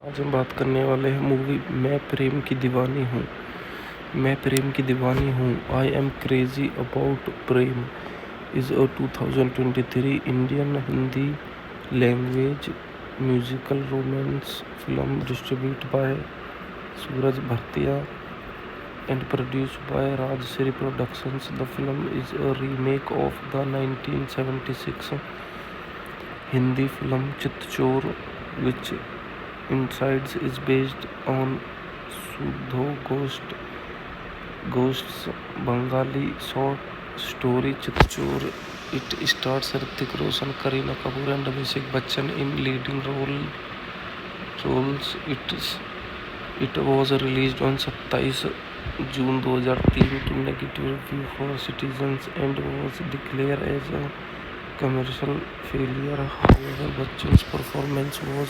आज हम बात करने वाले हैं मूवी मैं प्रेम की दीवानी हूँ। मैं प्रेम की दीवानी Hoon I am crazy about Prem is a 2023 Indian Hindi language musical romance film distribute by Sooraj Bhartia and produced by Rajshri Productions. The film is a remake of the 1976 Hindi film Chitchor, which Insides is based on Sudho Ghost's Bengali short story Chitchor. It stars Hrithik Roshan, Kareena Kapoor and Abhishek Bachchan in leading roles. It was released on 27 June 2003 to negative review for citizens and was declared as a commercial failure. However, Bachchan's performance was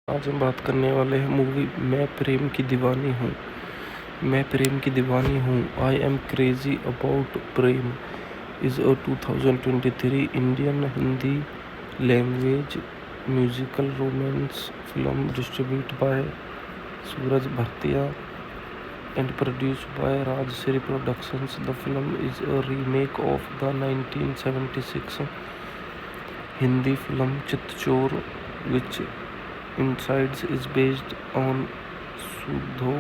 आज हम बात करने वाले हैं movie मैं प्रेम की दीवानी हूँ। मैं प्रेम की दीवानी Hoon I am crazy about Prem is a 2023 Indian Hindi language musical romance film distribute by Sooraj Bhartia and produced by Rajshri Productions. The film is a remake of the 1976 Hindi film Chitchor, which Insides is based on Sudho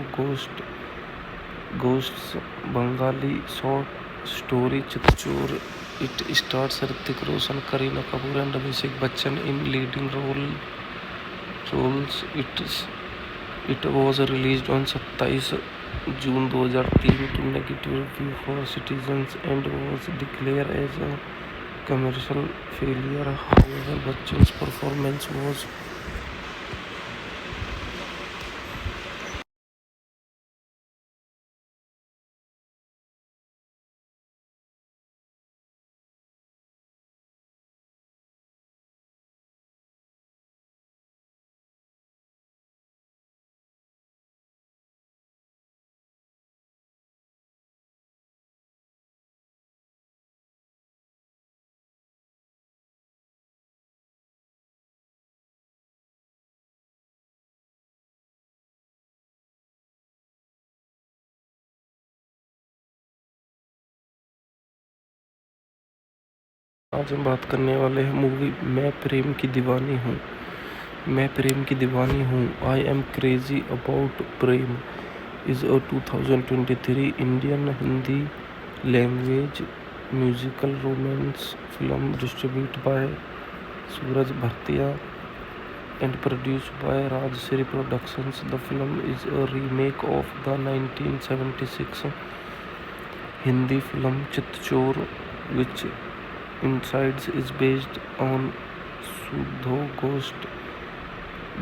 Ghost's Bengali short story Chitchor. It stars Hrithik Roshan, Kareena Kapoor and Abhishek Bachchan in leading roles. It was released on 27 June 2003 to negative review for citizens and was declared as a commercial failure. However, Bachchan's performance was आज हम बात करने वाले हैं movie मैं प्रेम की दीवानी हूँ। मैं प्रेम की दीवानी Hoon I am crazy about Prem is a 2023 Indian Hindi language musical romance film distribute by Sooraj Bhartia and produced by Rajshri Productions. The film is a remake of the 1976 Hindi film Chitchor, which Insides is based on Sudho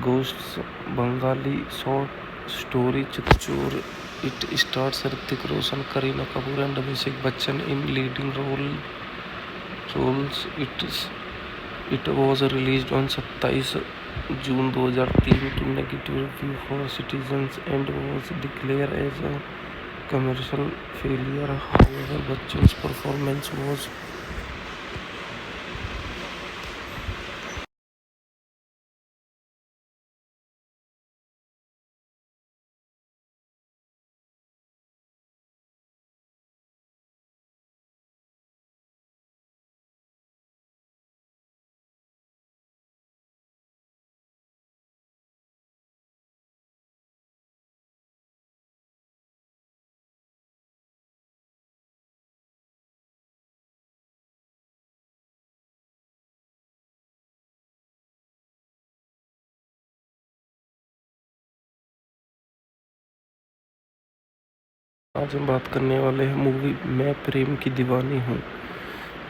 Ghosts, Bengali short story Chitchur. It stars Hrithik Roshan, Kareena Kapoor and Abhishek Bachchan in leading roles. It was released on 27 June 2003 to negative review for citizens and was declared as a commercial failure. However, Bachchan's performance was आज हम बात करने वाले हैं movie मैं प्रेम की दीवानी हूँ।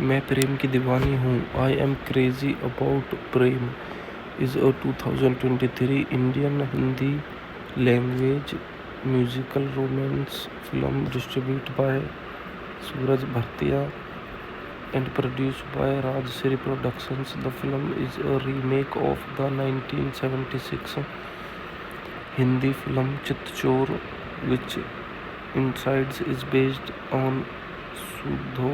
मैं प्रेम की दीवानी Hoon. I am crazy about Prem is a 2023 Indian Hindi language musical romance film distribute by Sooraj Bhartia and produced by Rajshri Productions. The film is a remake of the 1976 Hindi film Chitchor, which incides is based on Sudho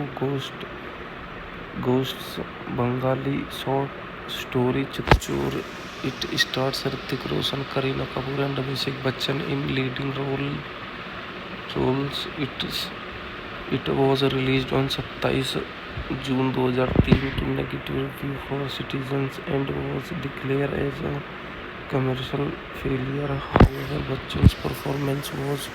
Ghost's Bengali short story Chitchor. It stars Hrithik Roshan, Kareena Kapoor and Abhishek Bachchan in leading roles. It was released on 27 June 2003 to negative review for citizens and was declared as a commercial failure. However, Bachchan's performance was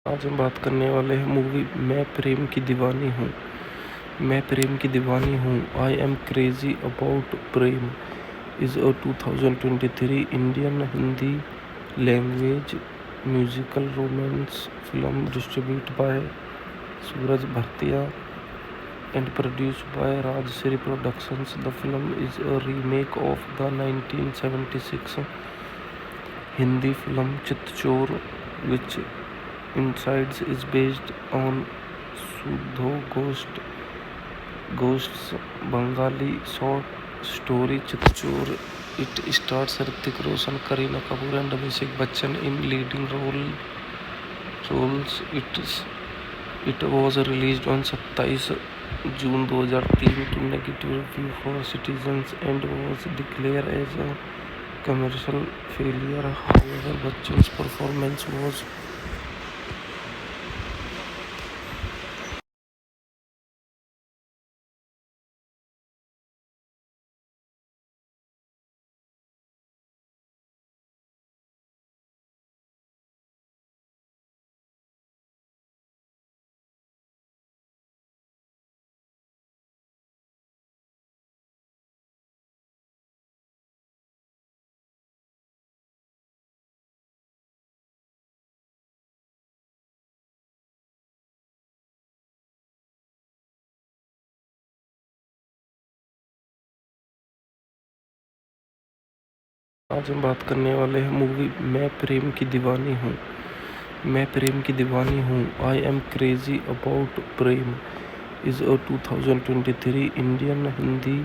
आज हम बात करने वाले हैं movie मैं प्रेम की दीवानी हूँ। मैं प्रेम की दीवानी Hoon. I am crazy about Prem is a 2023 Indian Hindi language musical romance film distribute by Sooraj Bhartia and produced by Rajshri Productions. The film is a remake of the 1976 Hindi film Chitchor, which incides is based on Sudho Ghost's Bengali short story Chitchor. It stars Hrithik Roshan, Kareena Kapoor and Abhishek Bachchan in leading roles. It was released on 27 June 2003 to negative review for citizens and was declared as a commercial failure. However, Bachchan's performance was आज हम बात करने वाले हैं movie मैं प्रेम की दीवानी हूँ। मैं प्रेम की दीवानी Hoon. I am crazy about Prem is a 2023 Indian Hindi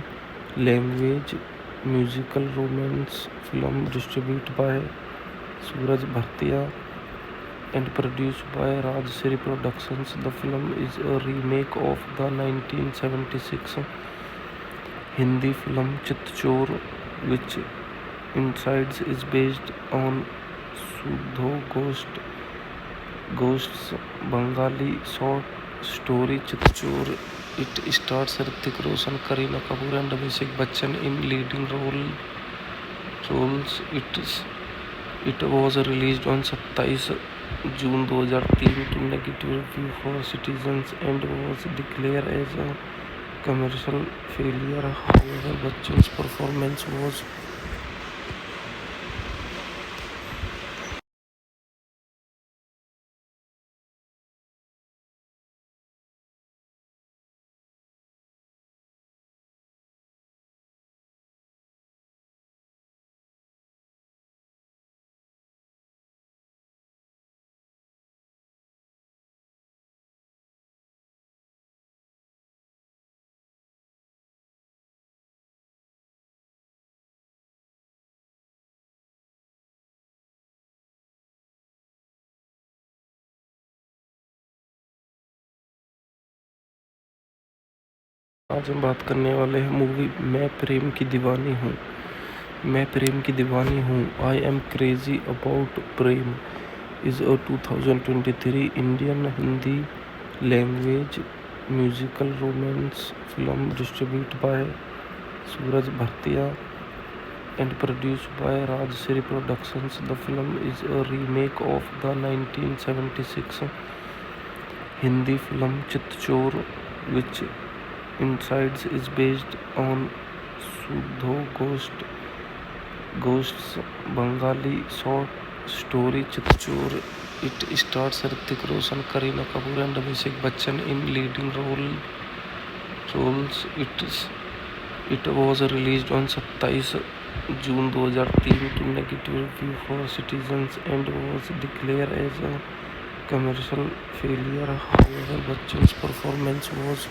language musical romance film distribute by Sooraj Bhartia and produced by Rajshri Productions. The film is a remake of the 1976 Hindi film Chitchor, which incides is based on Sudho Ghosts, Bengali short story Chitchur. It stars Hrithik Roshan, Kareena Kapoor and Abhishek Bachchan in leading roles. It was released on 27 June 2003 to negative review for citizens and was declared as a commercial failure. However, Bachchan's performance was आज हम बात करने वाले हैं movie मैं प्रेम की दीवानी हूँ। मैं प्रेम की दीवानी Hoon. I am crazy about Prem is a 2023 Indian Hindi language musical romance film distribute by Sooraj Bhartia and produced by Rajshri Productions. The film is a remake of the 1976 Hindi film Chitchur, which Insides is based on Sudho Ghost's Bengali short story Chitchur. It stars Hrithik Roshan, Kareena Kapoor and Abhishek Bachchan in leading roles. It was released on 27 June 2003 to negative review for citizens and was declared as a commercial failure. However, Bachchan's performance was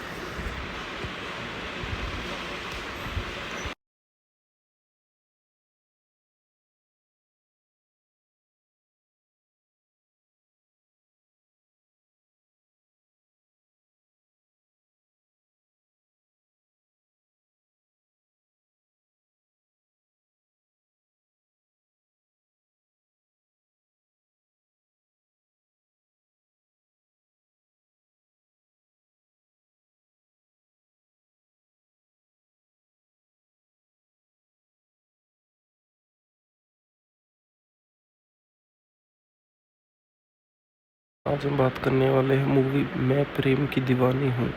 आज हम बात करने वाले हैं movie मैं प्रेम की दीवानी हूँ।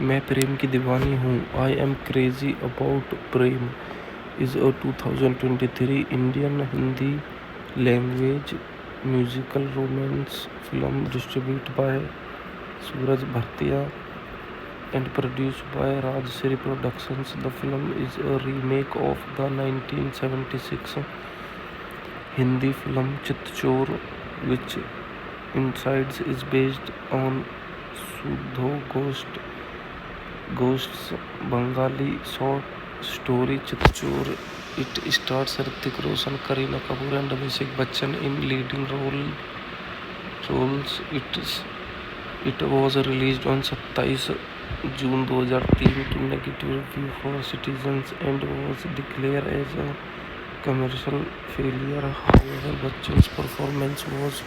मैं प्रेम की दीवानी Hoon. I am crazy about Prem is a 2023 Indian Hindi language musical romance film distribute by Sooraj Bhartia and produced by Rajshri Productions. The film is a remake of the 1976 Hindi film Chitchur, which Insides is based on Sudho Ghost's Bengali short story Chitchur. It stars Hrithik Roshan, Kareena Kapoor and Abhishek Bachchan in leading roles. It was released on 27 June 2003 to negative review for citizens and was declared as a commercial failure. However, Bachchan's performance was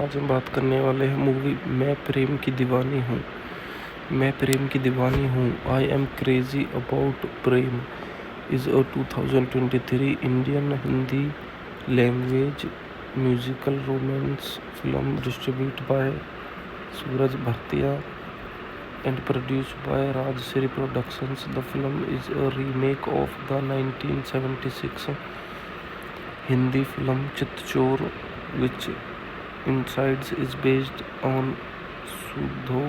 आज हम बात करने वाले हैं movie मैं प्रेम की दीवानी हूँ। मैं प्रेम की दीवानी Hoon. I am crazy about Prem is a 2023 Indian Hindi language musical romance film distribute by Sooraj Bhartia and produced by Rajshri Productions. The film is a remake of the 1976 Hindi film Chitchur, which Insides is based on Sudho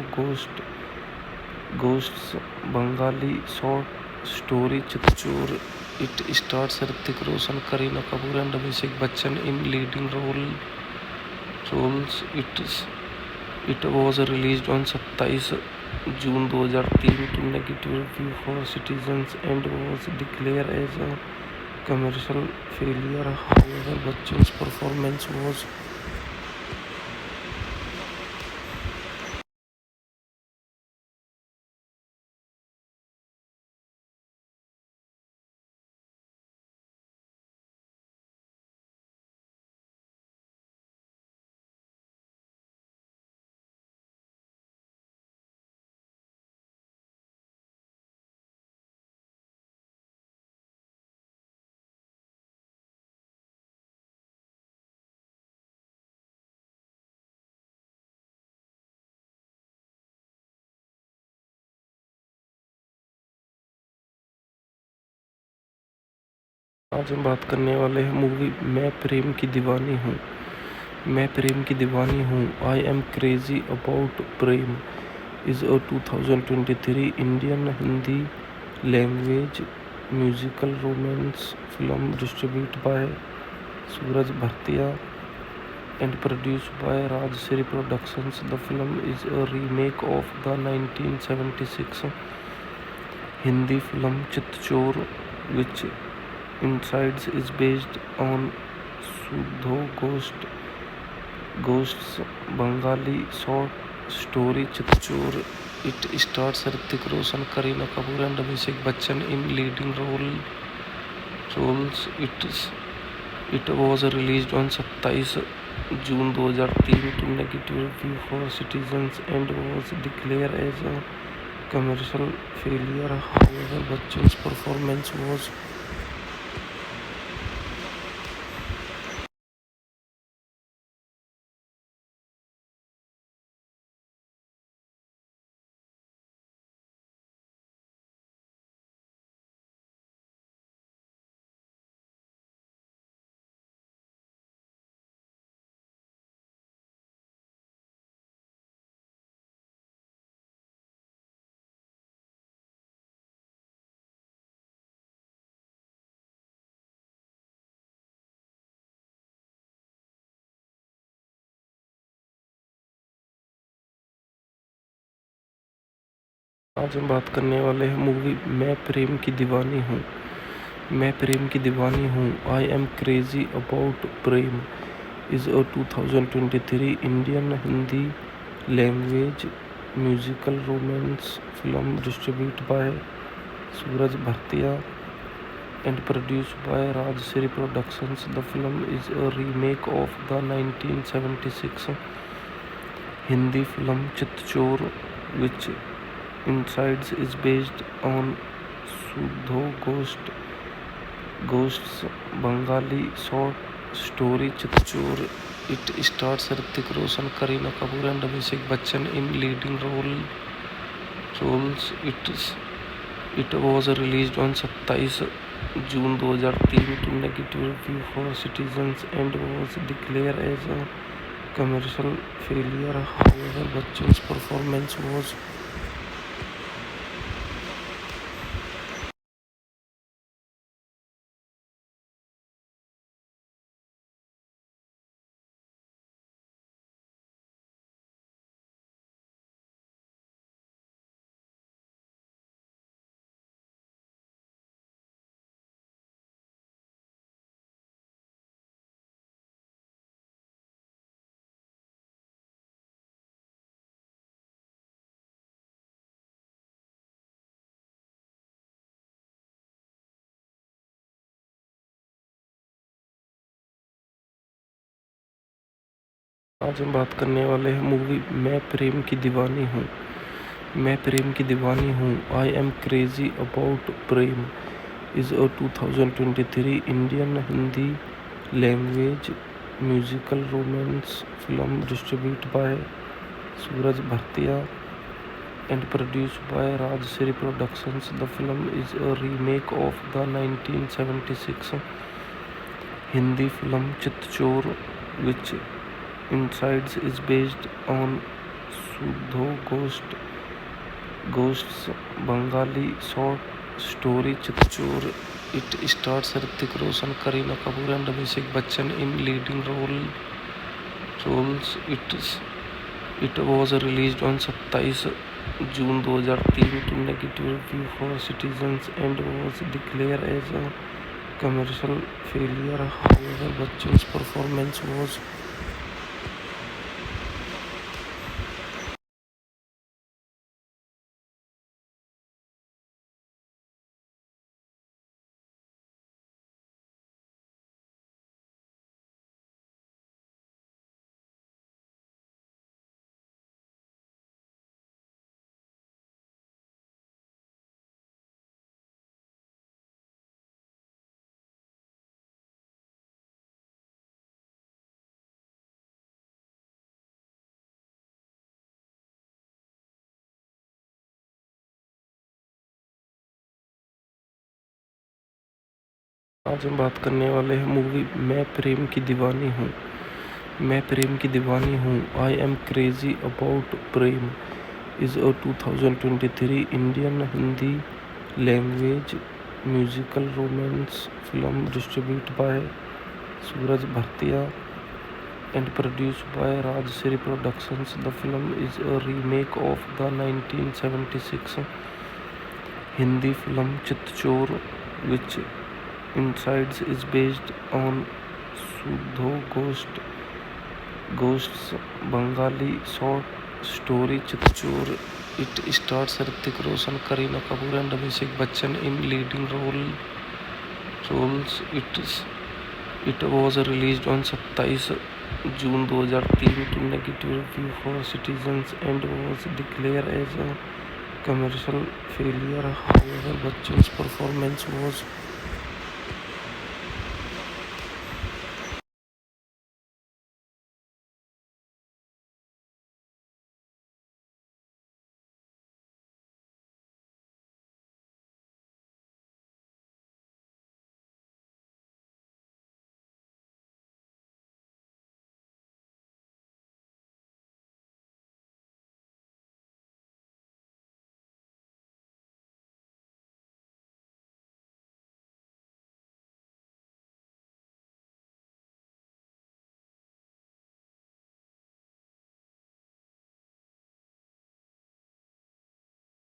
Ghosts, Bengali short story Chitchur. It stars Hrithik Roshan, Kareena Kapoor and Abhishek Bachchan in leading roles. It was released on 27 June 2003 to negative review for citizens and was declared as a commercial failure. However, Bachchan's performance was आज हम बात करने वाले हैं movie मैं प्रेम की दीवानी हूँ। मैं प्रेम की दीवानी Hoon. I am crazy about Prem is a 2023 Indian Hindi language musical romance film distribute by Sooraj Bhartia and produced by Rajshri Productions. The film is a remake of the 1976 Hindi film Chitchor, which incides is based on Sudho Ghost's Bengali short story Chitchor. It stars Hrithik Roshan, Kareena Kapoor and Abhishek Bachchan in leading roles. It was released on 27 June 2003 to negative review for citizens and was declared as a commercial failure. However, Bachchan's performance was आज हम बात करने वाले हैं movie मैं प्रेम की दीवानी हूँ। मैं प्रेम की दीवानी Hoon. I am crazy about Prem is a 2023 Indian Hindi language musical romance film distribute by Sooraj Bhartia and produced by Rajshri Productions. The film is a remake of the 1976 Hindi film Chitchor, which incides is based on Sudho Ghost's Bengali short story Chitchor. It stars Hrithik Roshan, Kareena Kapoor and Abhishek Bachchan in leading roles. It was released on 27 June 2003 to negative review for citizens and was declared as a commercial failure. However, Bachchan's performance was आज हम बात करने वाले हैं movie मैं प्रेम की दीवानी हूँ। मैं प्रेम की दीवानी Hoon. I am crazy about Prem is a 2023 Indian Hindi language musical romance film distribute by Sooraj Bhartia and produced by Rajshri Productions. The film is a remake of the 1976 Hindi film Chitchor, which incides is based on Sudho Ghosts, Bengali short story Chitchur. It stars Hrithik Roshan, Kareena Kapoor and Abhishek Bachchan in leading roles. It was released on 27 June 2003 to negative review for citizens and was declared as a commercial failure. However, Bachchan's performance was आज हम बात करने वाले हैं movie मैं प्रेम की दीवानी हूँ। मैं प्रेम की दीवानी Hoon. I am crazy about Prem is a 2023 Indian Hindi language musical romance film distribute by Sooraj Bhartia and produced by Rajshri Productions. The film is a remake of the 1976 Hindi film Chitchur, which Insides is based on Sudho Ghost's Bengali short story Chitchur. It stars Hrithik Roshan, Kareena Kapoor and Abhishek Bachchan in leading roles. It was released on 27 June 2003 to negative review for citizens and was declared as a commercial failure. However, Bachchan's performance was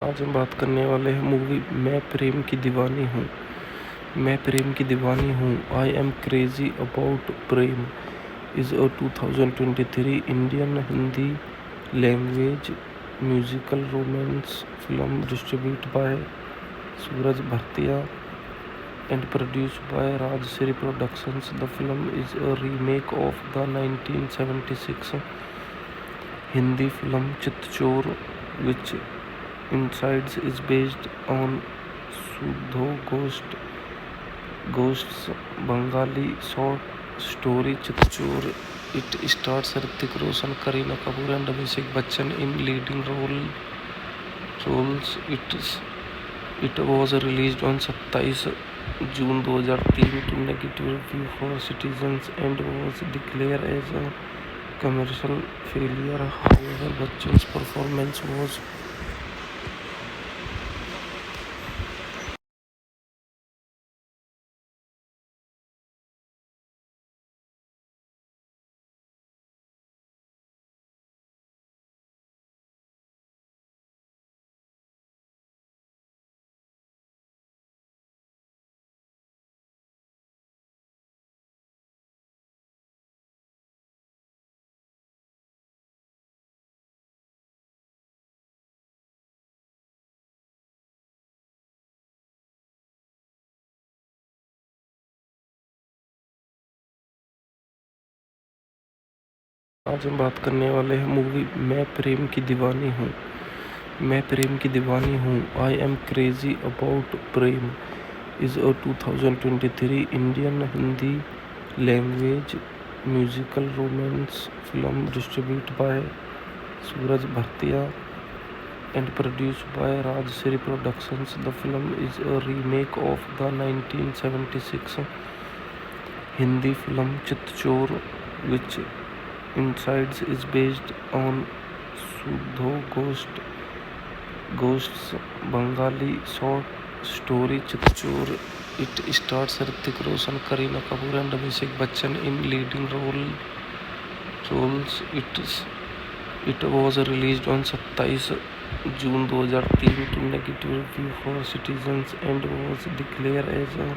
आज हम बात करने वाले हैं movie मैं प्रेम की दीवानी हूँ। मैं प्रेम की दीवानी Hoon. I am crazy about Prem is a 2023 Indian Hindi language musical romance film distribute by Sooraj Bhartia and produced by Rajshri Productions. The film is a remake of the 1976 Hindi film Chitchur, which Insides is based on Sudho Ghost's Bengali short story Chitchur. It stars Hrithik Roshan, Kareena Kapoor and Abhishek Bachchan in leading roles. It was released on 27 June 2003 to negative review for citizens and was declared as a commercial failure. However, Bachchan's performance was आज हम बात करने वाले हैं movie मैं प्रेम की दीवानी हूँ। मैं प्रेम की दीवानी Hoon. I am crazy about Prem is a 2023 Indian Hindi language musical romance film distribute by Sooraj Bhartia and produced by Rajshri Productions. The film is a remake of the 1976 Hindi film Chitchur, which Insides is based on Sudho Ghosts, Bengali short story Chitchur. It stars Hrithik Roshan, Kareena Kapoor and Abhishek Bachchan in leading roles. It was released on 27 June 2003 to negative review for citizens and was declared as a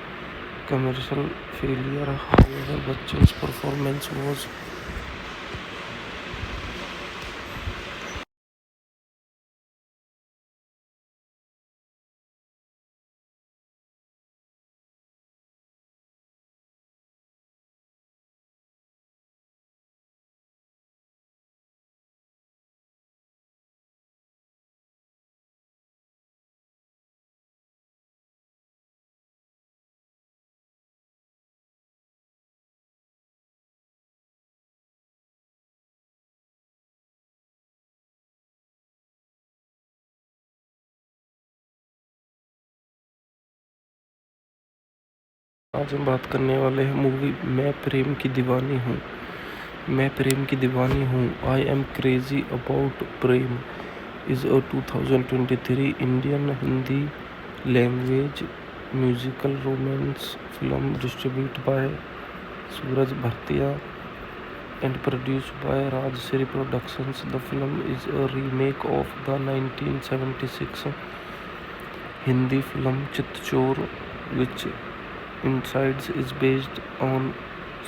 commercial failure. However, Bachchan's performance was आज हम बात करने वाले हैं movie मैं प्रेम की दीवानी हूँ। मैं प्रेम की दीवानी Hoon. I am crazy about Prem is a 2023 Indian Hindi language musical romance film distribute by Sooraj Bhartia and produced by Rajshri Productions. The film is a remake of the 1976 Hindi film Chitchor, which incides is based on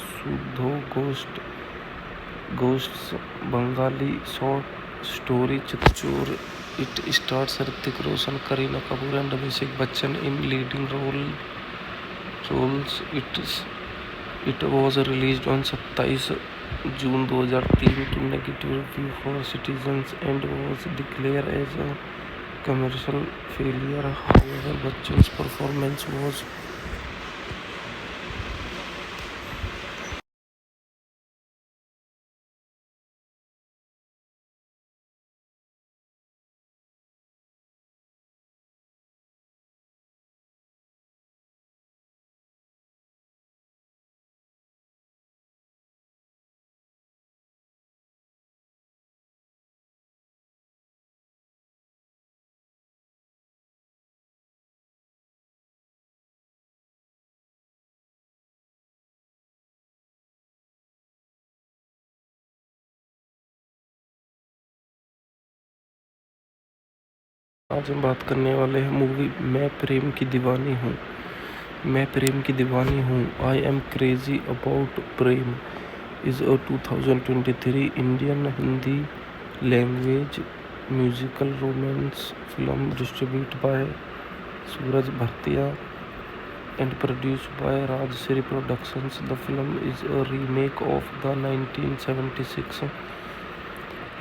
Sudho Ghost's Bengali short story Chitchor. It stars Hrithik Roshan, Kareena Kapoor and Abhishek Bachchan in leading roles. It was released on 27 June 2003 to negative review for citizens and was declared as a commercial failure. However, Bachchan's performance was आज हम बात करने वाले हैं movie मैं प्रेम की दीवानी हूँ। मैं प्रेम की दीवानी Hoon. I am crazy about Prem is a 2023 Indian Hindi language musical romance film distribute by Sooraj Bhartia and produced by Rajshri Productions. The film is a remake of the 1976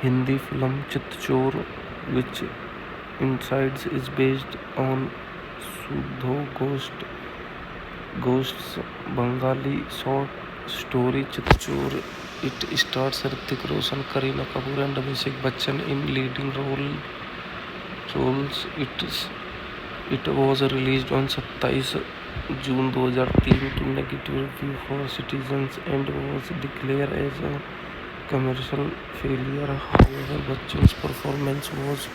Hindi film Chitchor, which incides is based on Sudho Ghost's Bengali short story Chitchor. It stars Hrithik Roshan, Kareena Kapoor and Abhishek Bachchan in leading roles. It was released on 27 June 2003 to negative review for citizens and was declared as a commercial failure. However, Bachchan's performance was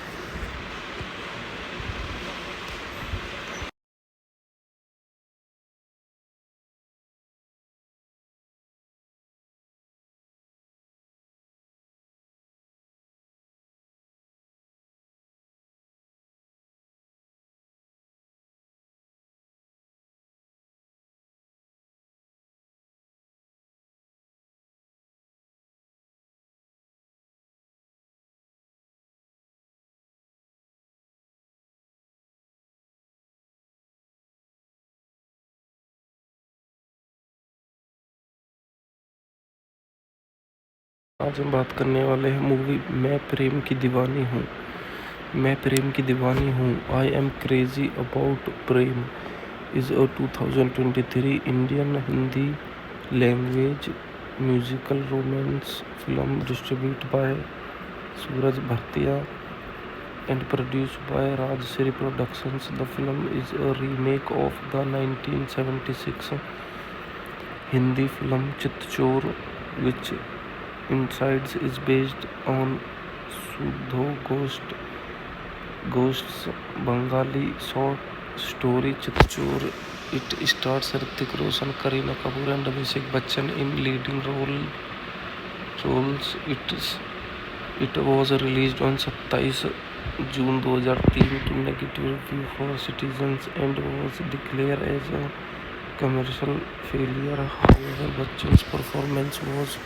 आज हम बात करने वाले हैं movie मैं प्रेम की दीवानी हूँ। मैं प्रेम की दीवानी Hoon. I am crazy about Prem is a 2023 Indian Hindi language musical romance film distribute by Sooraj Bhartia and produced by Rajshri Productions. The film is a remake of the 1976 Hindi film Chitchor, which incides is based on Sudho Ghosts, Bengali short story Chitchur. It stars Hrithik Roshan, Kareena Kapoor and Abhishek Bachchan in leading roles. It was released on 27 June 2003 to negative review for citizens and was declared as a commercial failure. However, Bachchan's performance was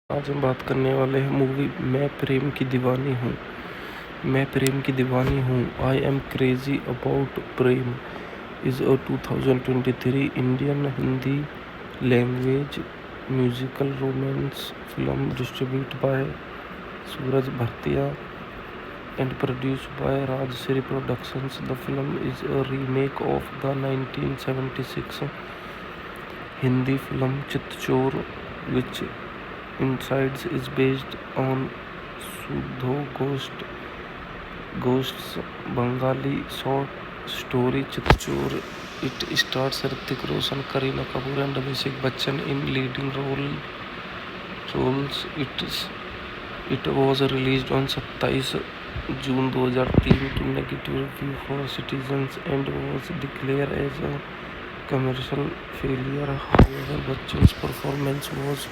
आज हम बात करने वाले हैं movie मैं प्रेम की दीवानी हूँ। मैं प्रेम की दीवानी Hoon. I am crazy about Prem is a 2023 Indian Hindi language musical romance film distributed by Suraj Bhartia and produced by Rajshri Productions. The film is a remake of the 1976 Hindi film Chitchor, which insides is based on Sudho Ghost's Bengali short story Chitchor. It stars Hrithik Roshan, Kareena Kapoor and Abhishek Bachchan in leading roles. It was released on 27 June 2003 to negative review for citizens and was declared as a commercial failure. However, Bachchan's performance was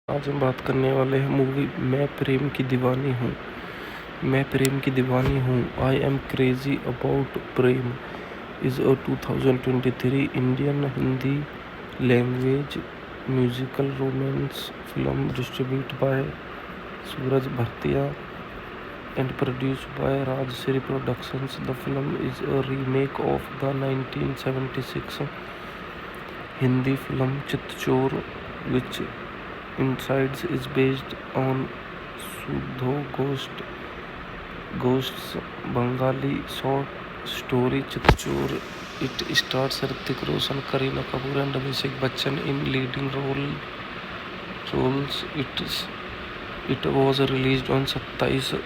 आज हम बात करने वाले हैं movie मैं प्रेम की दीवानी हूँ। मैं प्रेम की दीवानी Hoon. I am crazy about Prem is a 2023 Indian Hindi language musical romance film distributed by Suraj Bhartia and produced by Rajshri Productions. The film is a remake of the 1976 Hindi film Chitchor, which insides is based on Sudho Ghost's Bengali short story Chitchor. It stars Hrithik Roshan, Kareena Kapoor and Abhishek Bachchan in leading roles. It was released on 27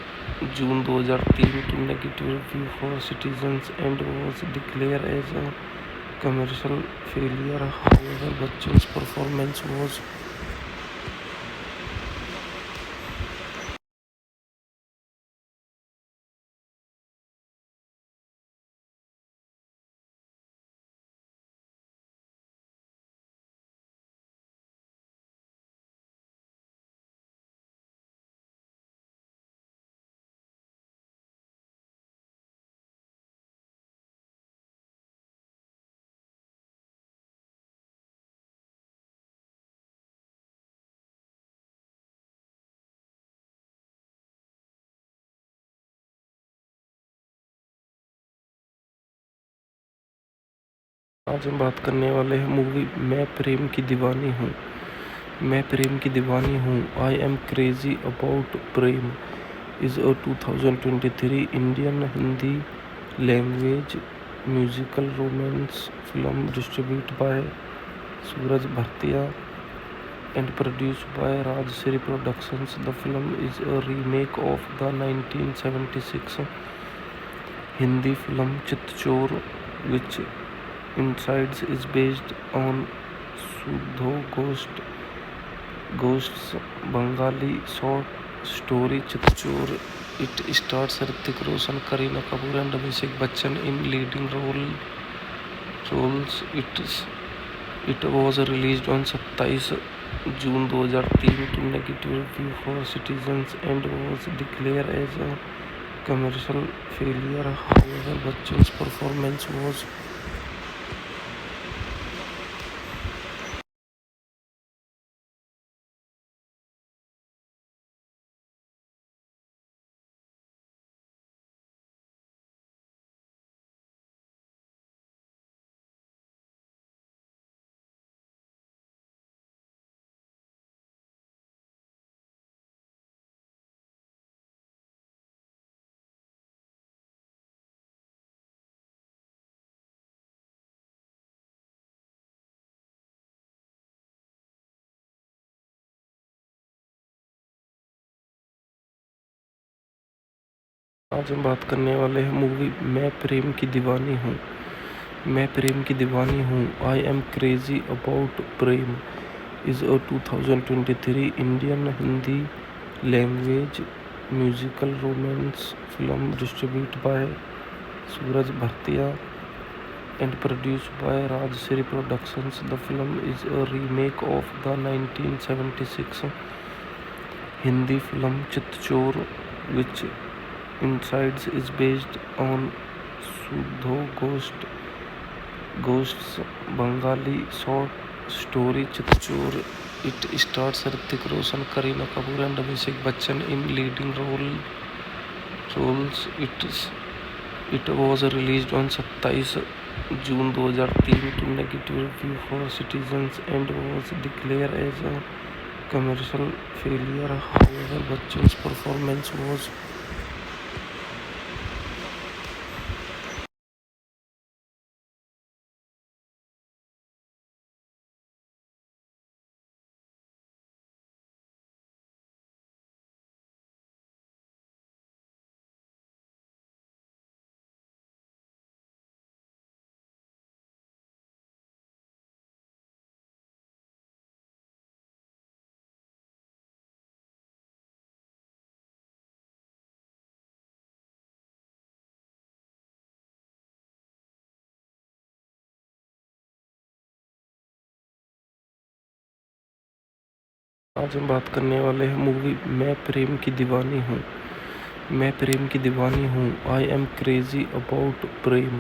June 2003 to negative review for citizens and was declared as a commercial failure. However, Bachchan's performance was आज हम बात करने वाले हैं movie मैं प्रेम की दीवानी हूँ। मैं प्रेम की दीवानी Hoon. I am crazy about Prem is a 2023 Indian Hindi language musical romance film distributed by Suraj Bhartia and produced by Rajshri Productions. The film is a remake of the 1976 Hindi film Chitchor, which insides is based on Sudho Ghosts, Bengali short story Chitchur. It stars Hrithik Roshan, Kareena Kapoor and Abhishek Bachchan in leading roles. It was released on 27 June 2003 to negative review for citizens and was declared as a commercial failure. However, Bachchan's performance was आज हम बात करने वाले हैं movie मैं प्रेम की दीवानी हूँ। मैं प्रेम की दीवानी Hoon. I am crazy about Prem is a 2023 Indian Hindi language musical romance film distribute by Sooraj Bhartia and produced by Rajshri Productions. The film is a remake of the 1976 Hindi film Chitchor, which incides is based on Sudho Ghost's Bengali short story Chitchor. It stars Hrithik Roshan, Kareena Kapoor and Abhishek Bachchan in leading roles. It was released on 27 June 2003 to negative review for citizens and was declared as a commercial failure. However, Bachchan's performance was आज हम बात करने वाले हैं movie मैं प्रेम की दीवानी हूँ। मैं प्रेम की दीवानी Hoon. I am crazy about Prem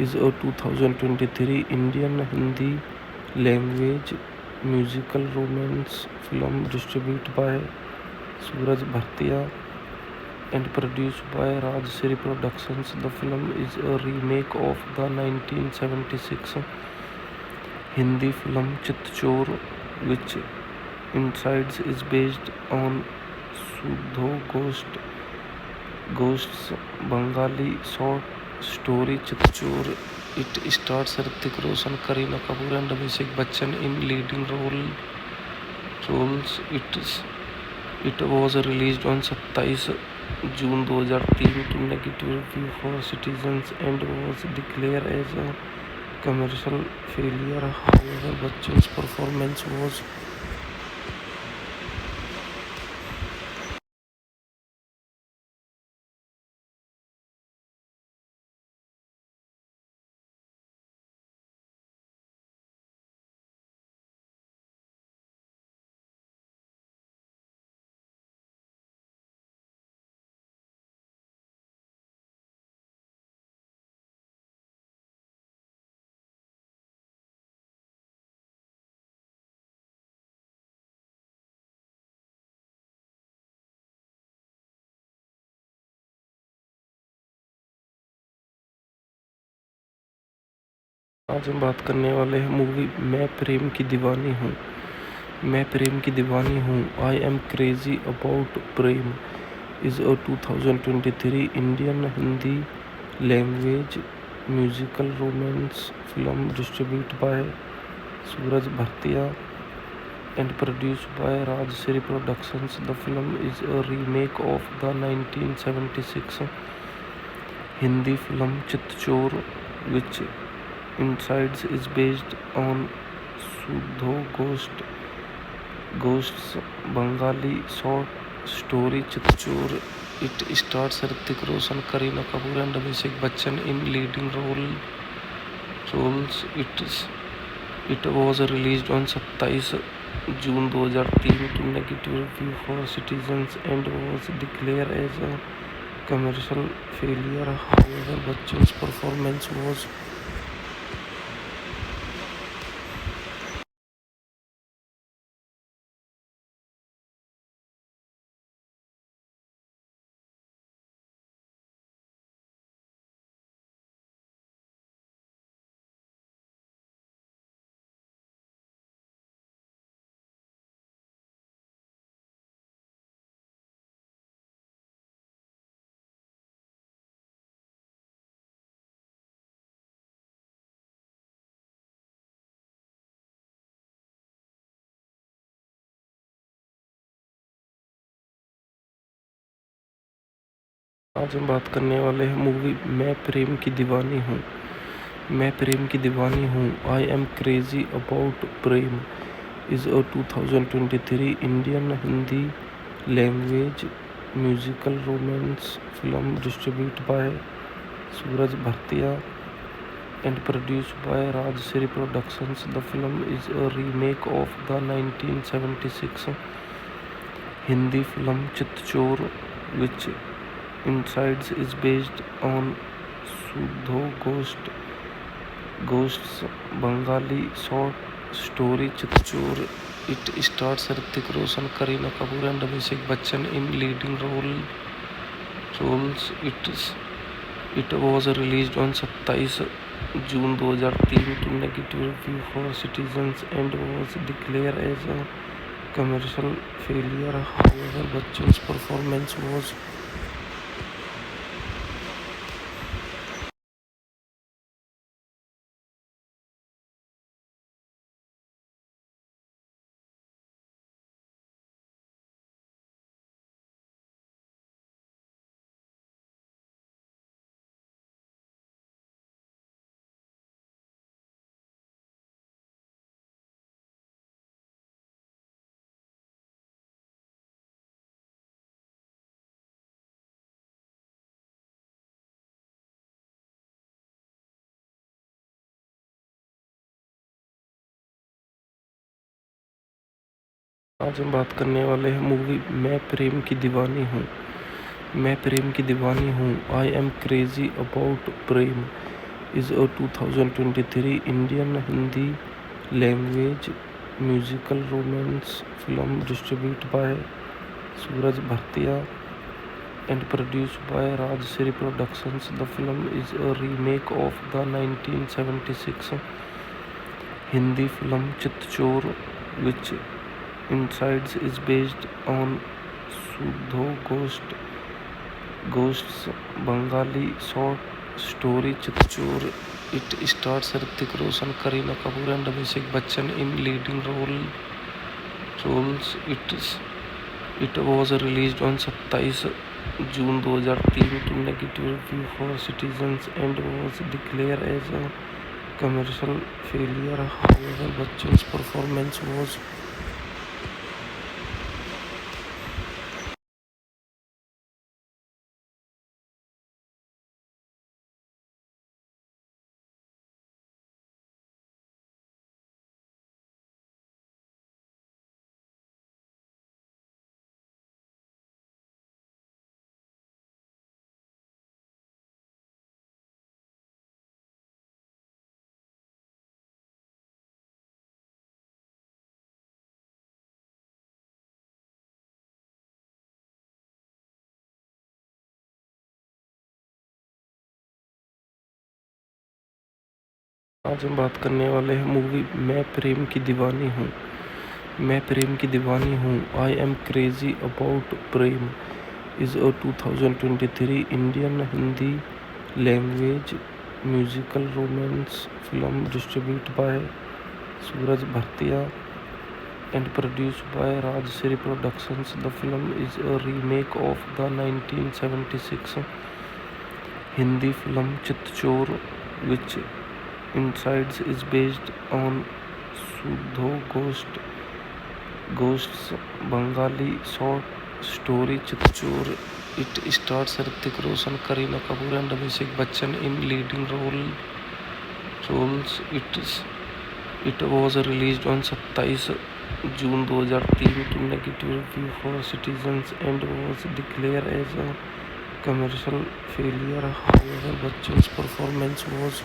is a 2023 Indian Hindi language musical romance film distribute by Sooraj Bhartia and produced by Rajshri Productions. The film is a remake of the 1976 Hindi film Chitchor, which incides is based on Sudho Ghost's Bengali short story Chitchor. It stars Hrithik Roshan, Kareena Kapoor and Abhishek Bachchan in leading roles. It was released on 27 June 2003 to negative review for citizens and was declared as a commercial failure. However, Bachchan's performance was आज हम बात करने वाले हैं movie मैं प्रेम की दीवानी हूँ। मैं प्रेम की दीवानी Hoon. I am crazy about Prem is a 2023 Indian Hindi language musical romance film distribute by Sooraj Bhartia and produced by Rajshri Productions. The film is a remake of the 1976 Hindi film Chitchor, which incides is based on Sudho Ghosts, Bengali short story Chitchur. It stars Hrithik Roshan, Kareena Kapoor and Abhishek Bachchan in leading roles. It was released on 27 June 2003 to negative review for citizens and was declared as a commercial failure. However, Bachchan's performance was आज हम बात करने वाले हैं movie मैं प्रेम की दीवानी हूँ। मैं प्रेम की दीवानी Hoon. I am crazy about Prem is a 2023 Indian Hindi language musical romance film distributed by Suraj Bhartia and produced by Rajshri Productions. The film is a remake of the 1976 Hindi film Chitchor, which insides is based on Sudho Ghost's Bengali short story Chitchor. It stars Hrithik Roshan, Kareena Kapoor and Abhishek Bachchan in leading roles. It was released on 27 June 2003 to negative review for citizens and was declared as a commercial failure. However, Bachchan's performance was आज हम बात करने वाले हैं movie मैं प्रेम की दीवानी हूँ। मैं प्रेम की दीवानी Hoon. I am crazy about Prem is a 2023 Indian Hindi language musical romance film distributed by Suraj Bhartia and produced by Rajshri Productions. The film is a remake of the 1976 Hindi film Chitchor, which insides is based on Sudho Ghost's Bengali short story Chitchor. It stars Hrithik Roshan, Kareena Kapoor and Abhishek Bachchan in leading roles. It was released on 27 June 2003 to negative review for citizens and was declared as a commercial failure. However, Bachchan's performance was आज हम बात करने वाले हैं movie मैं प्रेम की दीवानी हूँ। मैं प्रेम की दीवानी Hoon. I am crazy about Prem is a 2023 Indian Hindi language musical romance film distributed by Suraj Bhartia and produced by Rajshri Productions. The film is a remake of the 1976 Hindi film Chitchor, which insides is based on Sudho Ghosts, Bengali short story Chitchur. It stars Hrithik Roshan, Kareena Kapoor and Abhishek Bachchan in leading roles. It was released on 27 June 2003 to negative review for citizens and was declared as a commercial failure. However, Bachchan's performance was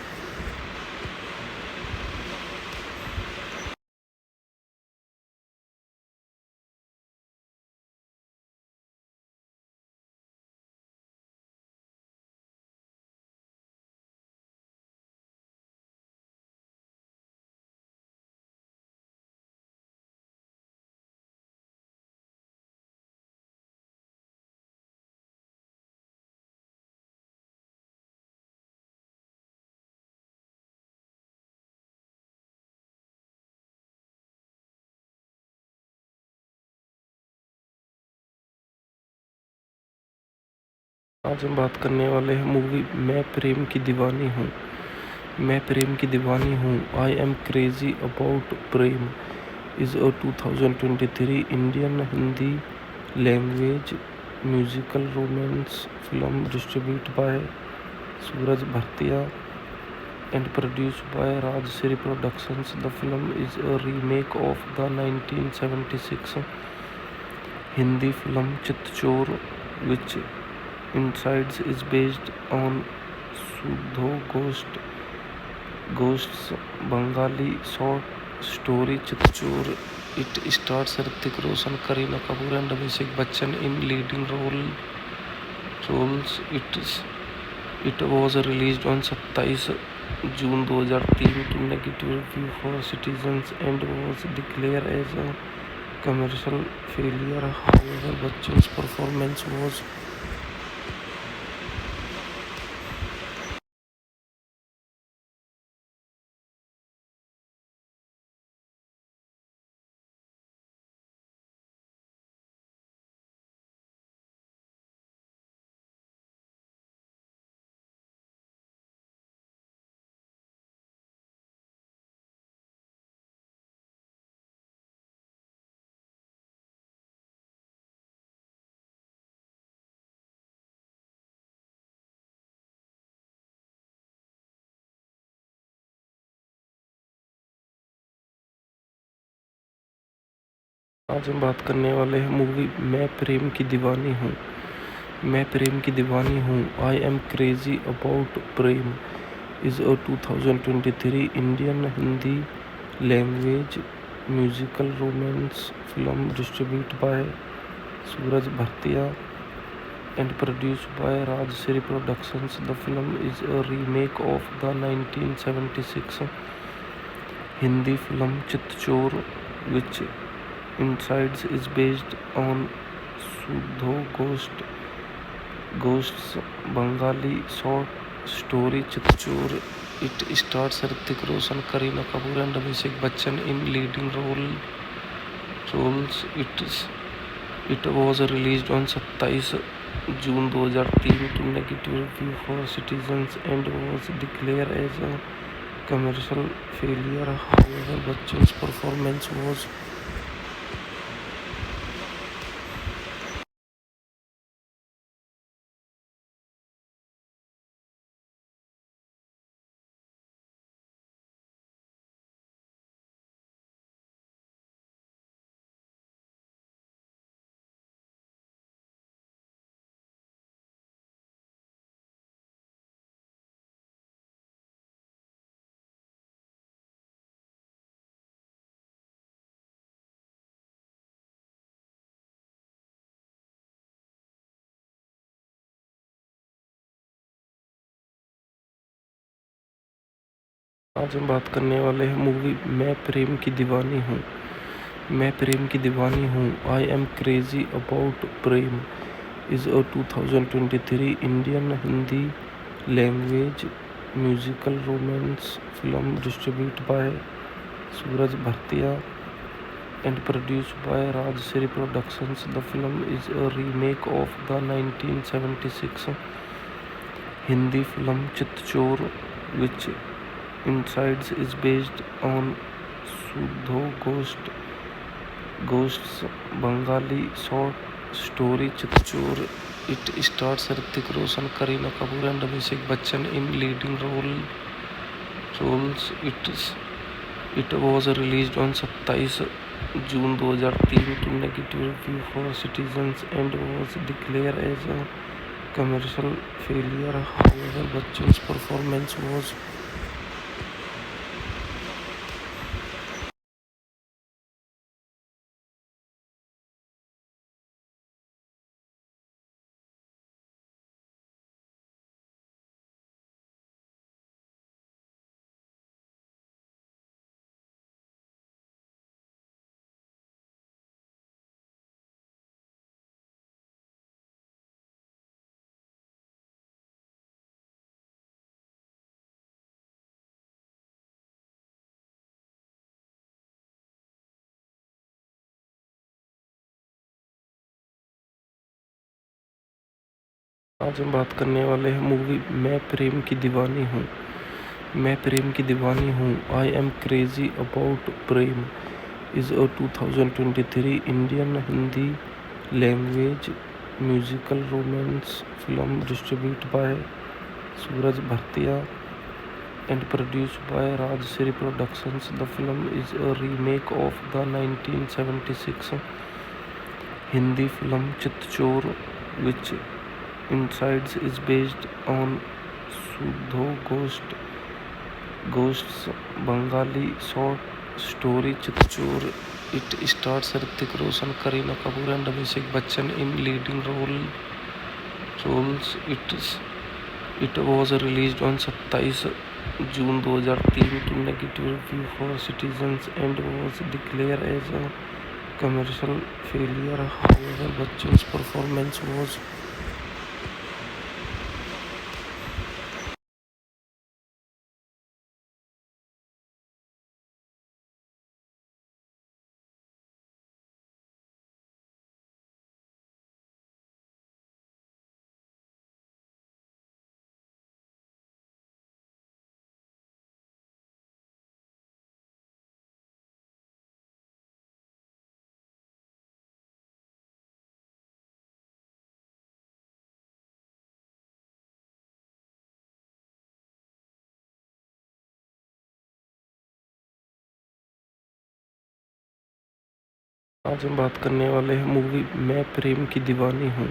आज हम बात करने वाले हैं movie मैं प्रेम की दीवानी हूँ। मैं प्रेम की दीवानी Hoon. I am crazy about Prem is a 2023 Indian Hindi language musical romance film distribute by Sooraj Bhartia and produced by Rajshri Productions. The film is a remake of the 1976 Hindi film Chitchor, which incides is based on Sudho Ghost's Bengali short story Chitchor. It stars Hrithik Roshan, Kareena Kapoor and Abhishek Bachchan in leading roles. It was released on 27 June 2003 to negative review for citizens and was declared as a commercial failure. However, Bachchan's performance was आज हम बात करने वाले हैं movie मैं प्रेम की दीवानी हूँ। मैं प्रेम की दीवानी Hoon. I am crazy about Prem is a 2023 Indian Hindi language musical romance film distribute by Sooraj Bhartia and produced by Rajshri Productions. The film is a remake of the 1976 Hindi film Chitchor, which incides is based on Sudho Ghost's Bengali short story Chitchor. It stars Hrithik Roshan, Kareena Kapoor and Abhishek Bachchan in leading roles. It was released on 27 June 2003 to negative review for citizens and was declared as a commercial failure. However, Bachchan's performance was आज हम बात करने वाले हैं movie मैं प्रेम की दीवानी हूँ। मैं प्रेम की दीवानी Hoon. I am crazy about Prem is a 2023 Indian Hindi language musical romance film distribute by Sooraj Bhartia and produced by Rajshri Productions. The film is a remake of the 1976 Hindi film Chitchor, which incides is based on Sudho Ghosts, Bengali short story Chitchur. It stars Hrithik Roshan, Kareena Kapoor and Abhishek Bachchan in leading roles. It was released on 27 June 2003 to negative review for citizens and was declared as a commercial failure. However, Bachchan's performance was आज हम बात करने वाले हैं movie मैं प्रेम की दीवानी हूँ। मैं प्रेम की दीवानी Hoon I am crazy about Prem is a 2023 Indian Hindi language musical romance film distribute by Sooraj Bhartia and produced by Rajshri Productions. The film is a remake of the 1976 Hindi film Chitchor, which insides is based on Sudho Ghost's Bengali short story Chitchor. It stars Hrithik Roshan, Kareena Kapoor and Abhishek Bachchan in leading roles. It was released on 27 June 2003 to negative review for citizens and was declared as a commercial failure. However, Bachchan's performance was आज हम बात करने वाले हैं movie मैं प्रेम की दीवानी हूँ।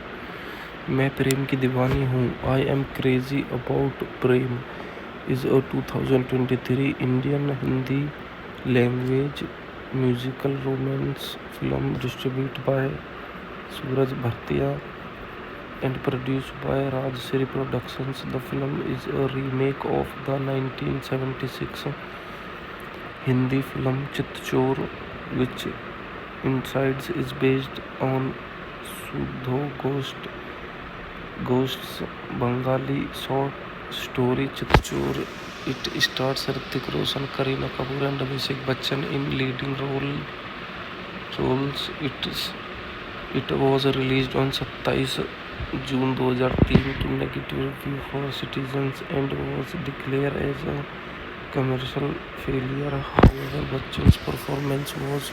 मैं प्रेम की दीवानी Hoon I am crazy about Prem is a 2023 Indian Hindi language musical romance film distribute by Sooraj Bhartia and produced by Rajshri Productions. The film is a remake of the 1976 Hindi film Chitchor, which insides is based on Sudho Ghost's Bengali short story Chitchor. It stars Hrithik Roshan, Kareena Kapoor and Abhishek Bachchan in leading roles. It was released on 27 June 2003 to negative review for citizens and was declared as a commercial failure. However, Bachchan's performance was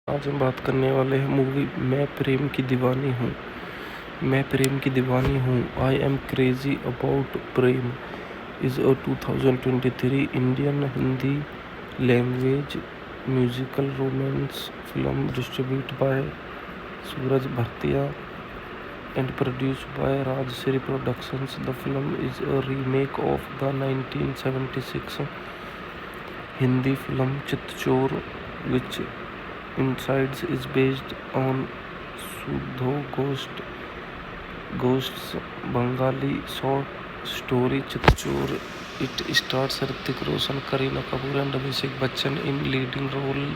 आज हम बात करने वाले हैं movie मैं प्रेम की दीवानी हूँ। मैं प्रेम की दीवानी Hoon I am crazy about Prem is a 2023 Indian Hindi language musical romance film distribute by Sooraj Bhartia and produced by Rajshri Productions. The film is a remake of the 1976 Hindi film Chitchor, which insides is based on Sudho Ghosts, Bengali short story Chitchur. It stars Hrithik Roshan, Kareena Kapoor and Abhishek Bachchan in leading roles.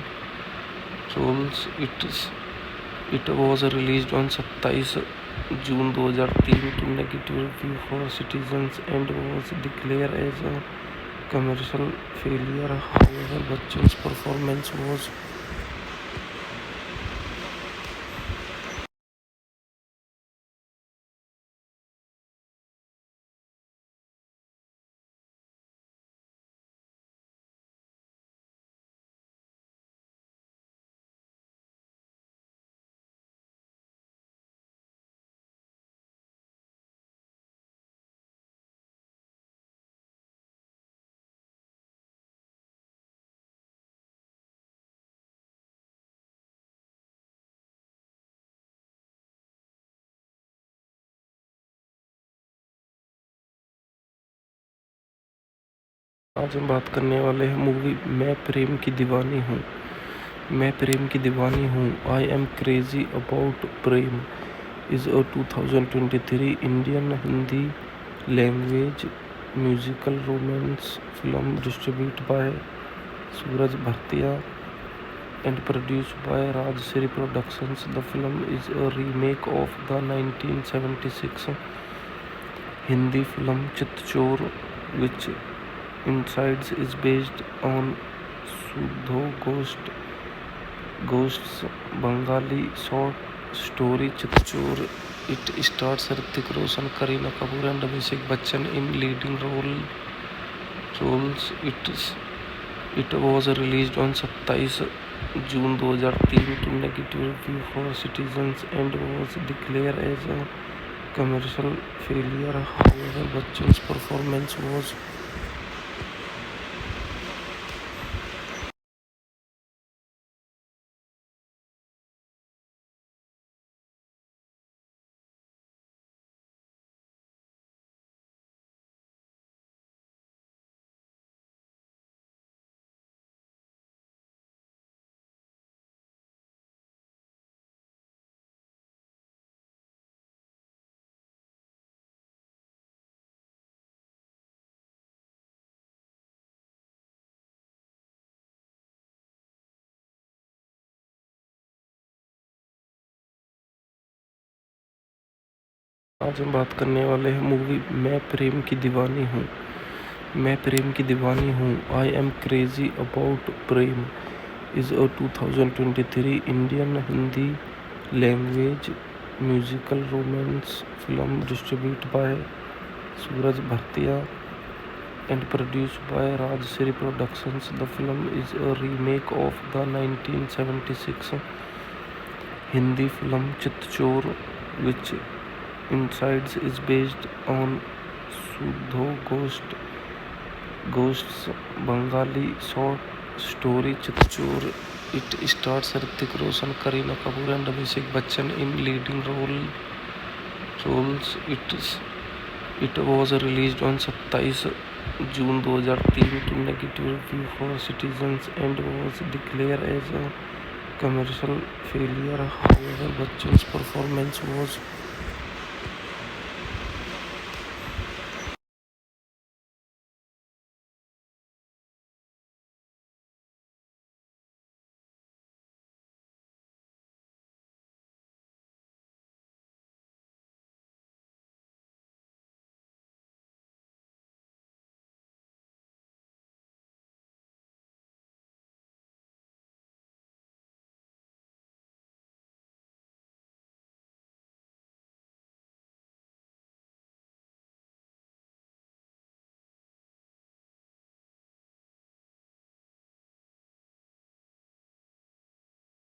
It was released on 27 June 2003 to negative review for citizens and was declared as a commercial failure. However, Bachchan's performance was आज हम बात करने वाले हैं movie मैं प्रेम की दीवानी हूँ। मैं प्रेम की दीवानी Hoon. I am crazy about Prem is a 2023 Indian Hindi language musical romance film distribute by Sooraj Bhartia and produced by Rajshri Productions. The film is a remake of the 1976 Hindi film Chitchor, which incides is based on Sudho Ghost's Bengali short story Chitchor. It stars Hrithik Roshan, Kareena Kapoor and Abhishek Bachchan in leading roles. It was released on 27 June 2003 to negative review for citizens and was declared as a commercial failure. However, Bachchan's performance was आज हम बात करने वाले हैं movie मैं प्रेम की दीवानी हूँ। मैं प्रेम की दीवानी Hoon. I am crazy about Prem is a 2023 Indian Hindi language musical romance film distribute by Sooraj Bhartia and produced by Rajshri Productions. The film is a remake of the 1976 Hindi film Chitchor, which incides is based on Sudho Ghost's Bengali short story Chitchor. It stars Hrithik Roshan, Kareena Kapoor and Abhishek Bachchan in leading roles. It was released on 27 June 2003 to negative review for citizens and was declared as a commercial failure. However, Bachchan's performance was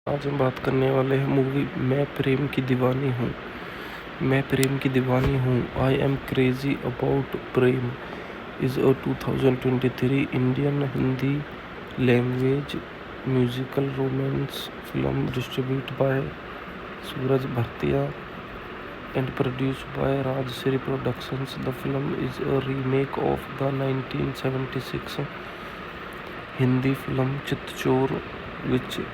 आज हम बात करने वाले हैं movie मैं प्रेम की दीवानी हूँ। मैं प्रेम की दीवानी Hoon. I am crazy about Prem is a 2023 Indian Hindi language musical romance film distribute by Sooraj Bhartia and produced by Rajshri Productions. The film is a remake of the 1976 Hindi film Chitchor, which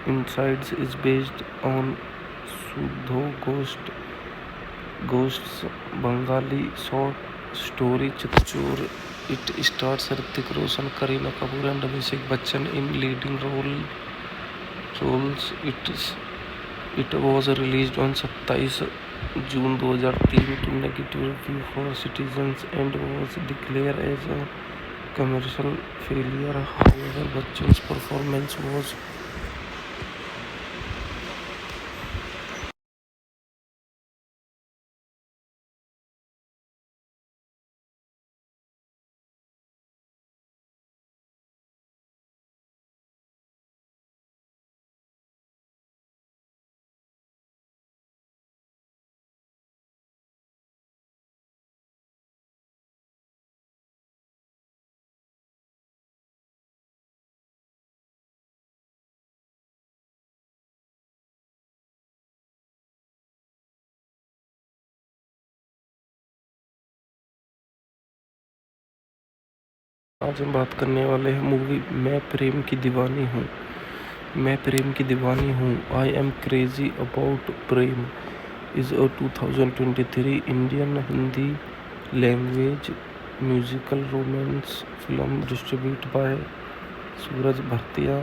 incides is based on Sudho Ghosts, Bengali short story Chitchur. It stars Hrithik Roshan, Kareena Kapoor and Abhishek Bachchan in leading roles. It was released on 27 June 2003 to negative review for citizens and was declared as a commercial failure. However, Bachchan's performance was आज हम बात करने वाले हैं movie मैं प्रेम की दीवानी हूँ। मैं प्रेम की दीवानी Hoon I am crazy about Prem is a 2023 Indian Hindi language musical romance film distribute by Sooraj Bhartia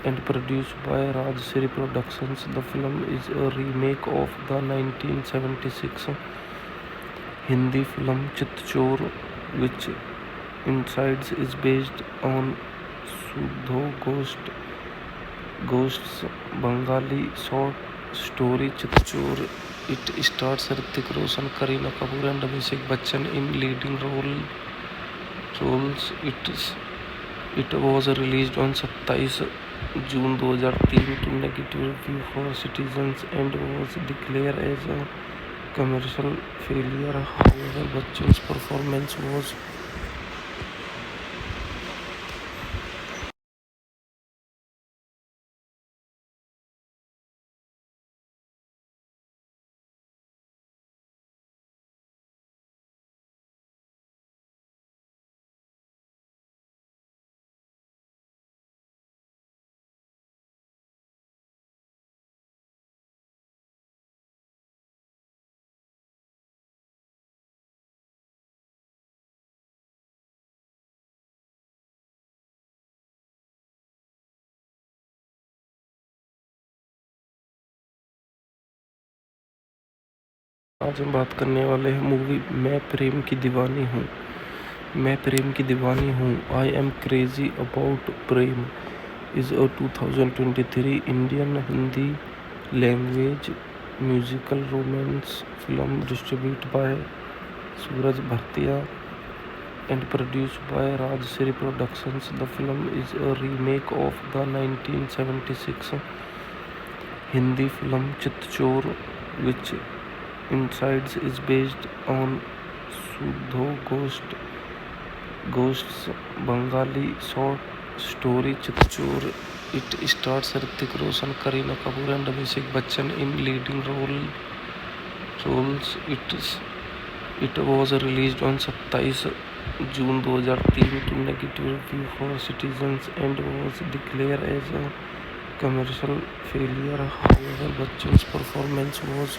and produced by Rajshri Productions. The film is a remake of the 1976 Hindi film Chitchor, which Insides is based on Sudho Ghosts, Bengali short story Chitchor. It stars Hrithik Roshan, Kareena Kapoor and Abhishek Bachchan in leading roles. It was released on 27 June 2003 to negative review for citizens and was declared as a commercial failure. However, Bachchan's performance was आज हम बात करने वाले हैं movie मैं प्रेम की दीवानी हूँ। मैं प्रेम की दीवानी Hoon I am crazy about Prem is a 2023 Indian Hindi language musical romance film distribute by Sooraj Bhartia and produced by Rajshri Productions. The film is a remake of the 1976 Hindi film Chitchor, which Insides is based on Sudho Ghosts, Bengali short story Chitchor. It stars Hrithik Roshan, Kareena Kapoor and Abhishek Bachchan in leading roles. It was released on 27 June 2003 to negative review for citizens and was declared as a commercial failure. However, Bachchan's performance was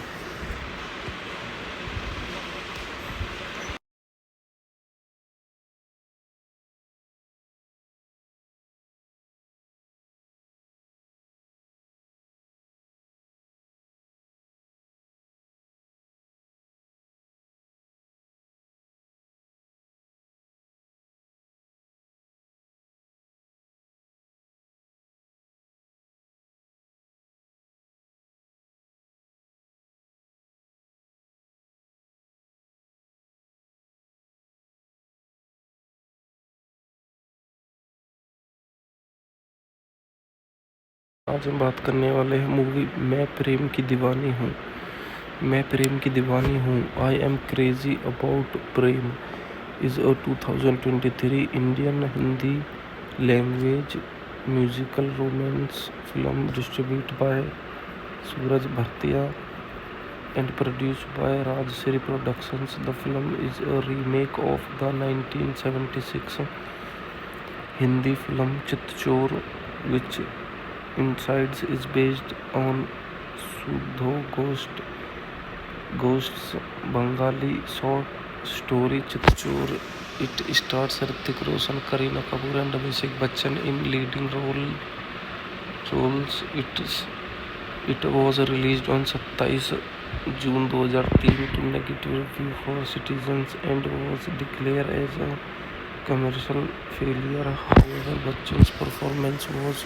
आज हम बात करने वाले हैं movie मैं प्रेम की दीवानी हूँ। मैं प्रेम की दीवानी Hoon I am crazy about Prem is a 2023 Indian Hindi language musical romance film distribute by Sooraj Bhartia and produced by Rajshri Productions. The film is a remake of the 1976 Hindi film Chitchor, which Insides is based on Sudho Ghosts, Bengali short story Chitchur. It stars Hrithik Roshan, Kareena Kapoor and Abhishek Bachchan in leading roles. It was released on 27 June 2003 to negative review for citizens and was declared as a commercial failure. However, Bachchan's performance was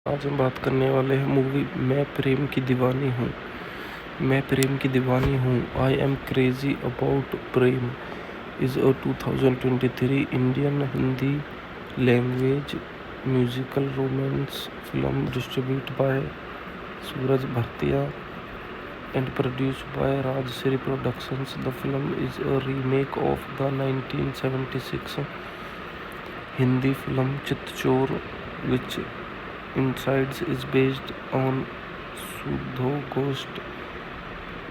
आज हम बात करने वाले हैं movie मैं प्रेम की दीवानी हूँ। मैं प्रेम की दीवानी Hoon. I am crazy about Prem is a 2023 Indian Hindi language musical romance film distribute by Sooraj Bhartia and produced by Rajshri Productions. The film is a remake of the 1976 Hindi film Chitchor, which incides is based on Sudho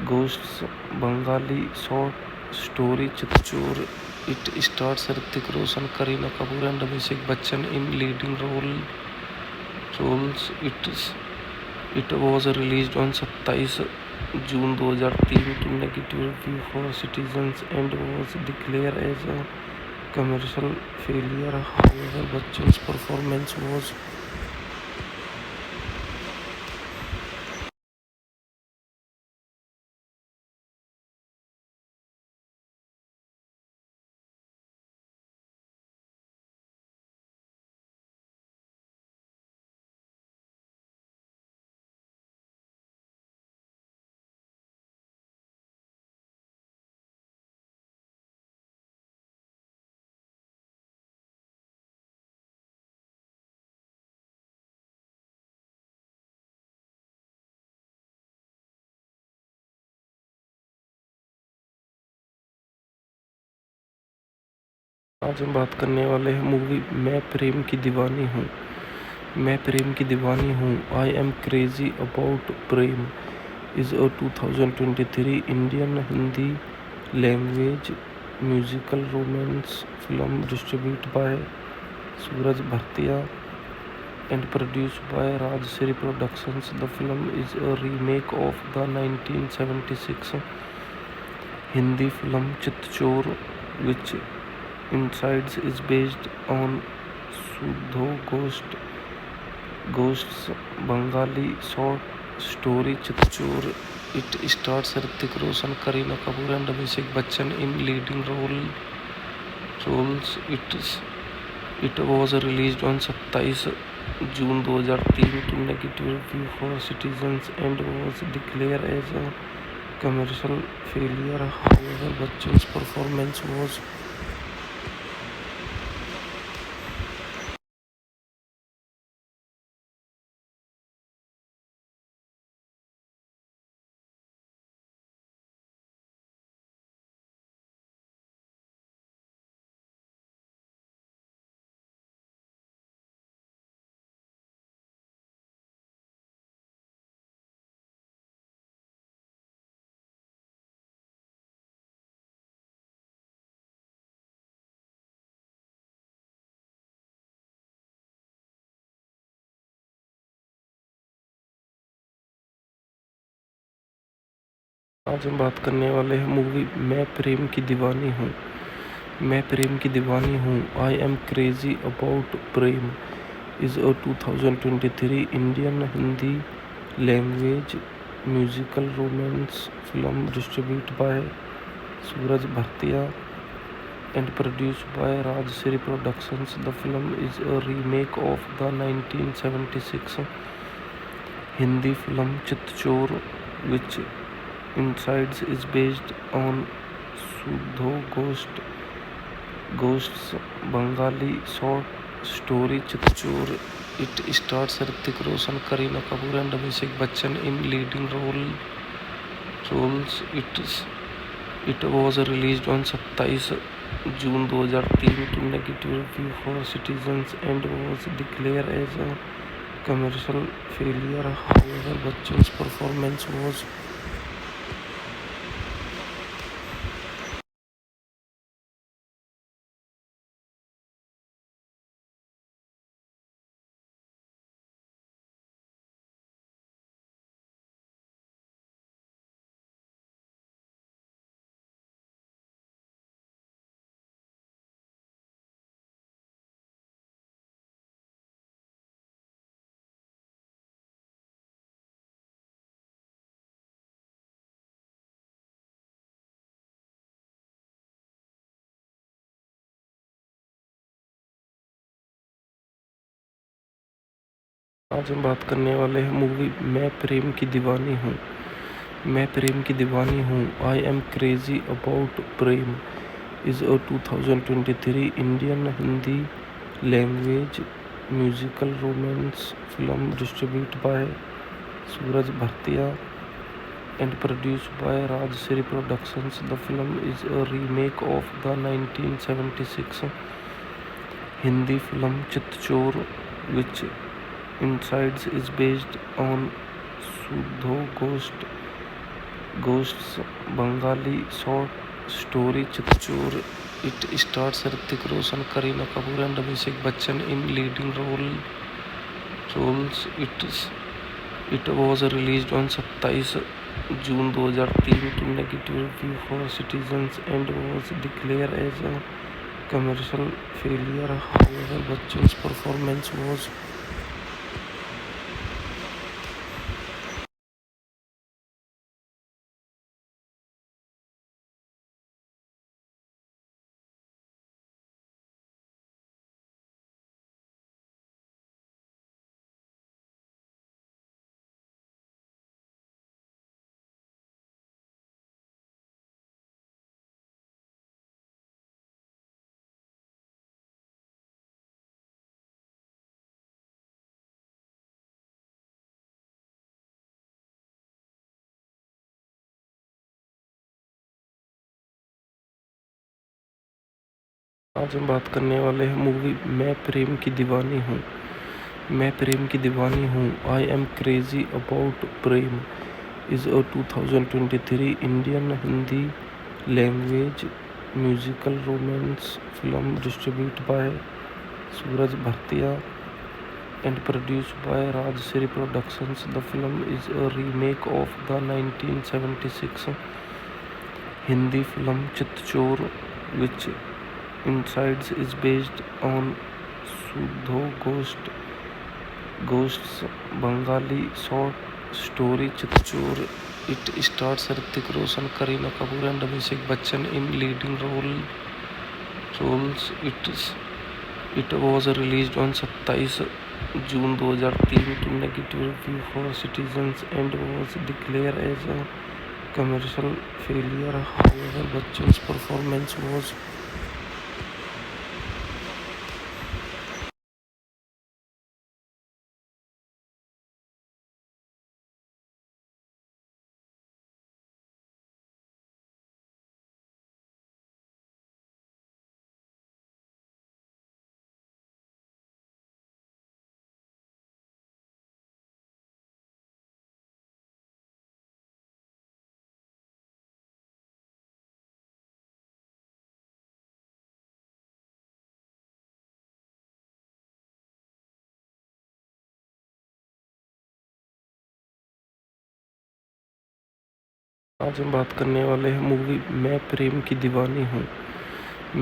Ghost's Bengali short story Chitchor. It stars Hrithik Roshan, Kareena Kapoor and Abhishek Bachchan in leading roles. It was released on 27 June 2003 to negative review for citizens and was declared as a commercial failure. However, Bachchan's performance was आज हम बात करने वाले हैं movie मैं प्रेम की दीवानी हूँ। मैं प्रेम की दीवानी Hoon. I am crazy about Prem is a 2023 Indian Hindi language musical romance film distribute by Sooraj Bhartia and produced by Rajshri Productions. The film is a remake of the 1976 Hindi film Chitchor, which incides is based on Sudho Ghost's Bengali short story Chitchor. It stars Hrithik Roshan, Kareena Kapoor and Abhishek Bachchan in leading roles. It was released on 27 June 2003 to negative review for citizens and was declared as a commercial failure. However, Bachchan's performance was आज हम बात करने वाले हैं movie मैं प्रेम की दीवानी हूँ। मैं प्रेम की दीवानी Hoon. I am crazy about Prem is a 2023 Indian Hindi language musical romance film distribute by Sooraj Bhartia and produced by Rajshri Productions. The film is a remake of the 1976 Hindi film Chitchor, which incides is based on Sudho Ghosts, Bengali short story Chitchur. It stars Hrithik Roshan, Kareena Kapoor and Abhishek Bachchan in leading roles. It was released on 27 June 2003 to negative review for citizens and was declared as a commercial failure. However, Bachchan's performance was आज हम बात करने वाले हैं movie मैं प्रेम की दीवानी हूँ। मैं प्रेम की दीवानी Hoon I am crazy about Prem is a 2023 Indian Hindi language musical romance film distribute by Sooraj Bhartia and produced by Rajshri Productions. The film is a remake of the 1976 Hindi film Chitchur, which Insides is based on Sudho Ghost's Bengali short story Chitchur. It stars Hrithik Roshan, Kareena Kapoor and Abhishek Bachchan in leading roles. It was released on 27 June 2003 to negative review for citizens and was declared as a commercial failure. However, Bachchan's performance was आज हम बात करने वाले हैं movie मैं प्रेम की दीवानी हूँ। मैं प्रेम की दीवानी Hoon I am crazy about Prem is a 2023 Indian Hindi language musical romance film distribute by Sooraj Bhartia and produced by Rajshri Productions. The film is a remake of the 1976 Hindi film Chitchur, which Insides is based on Sudho Ghost's Bengali short story Chitchur. It stars Hrithik Roshan, Kareena Kapoor and Abhishek Bachchan in leading roles. It was released on 27 June 2003 to negative review for citizens and was declared as a commercial failure. However, Bachchan's performance was आज हम बात करने वाले हैं movie मैं प्रेम की दीवानी हूँ।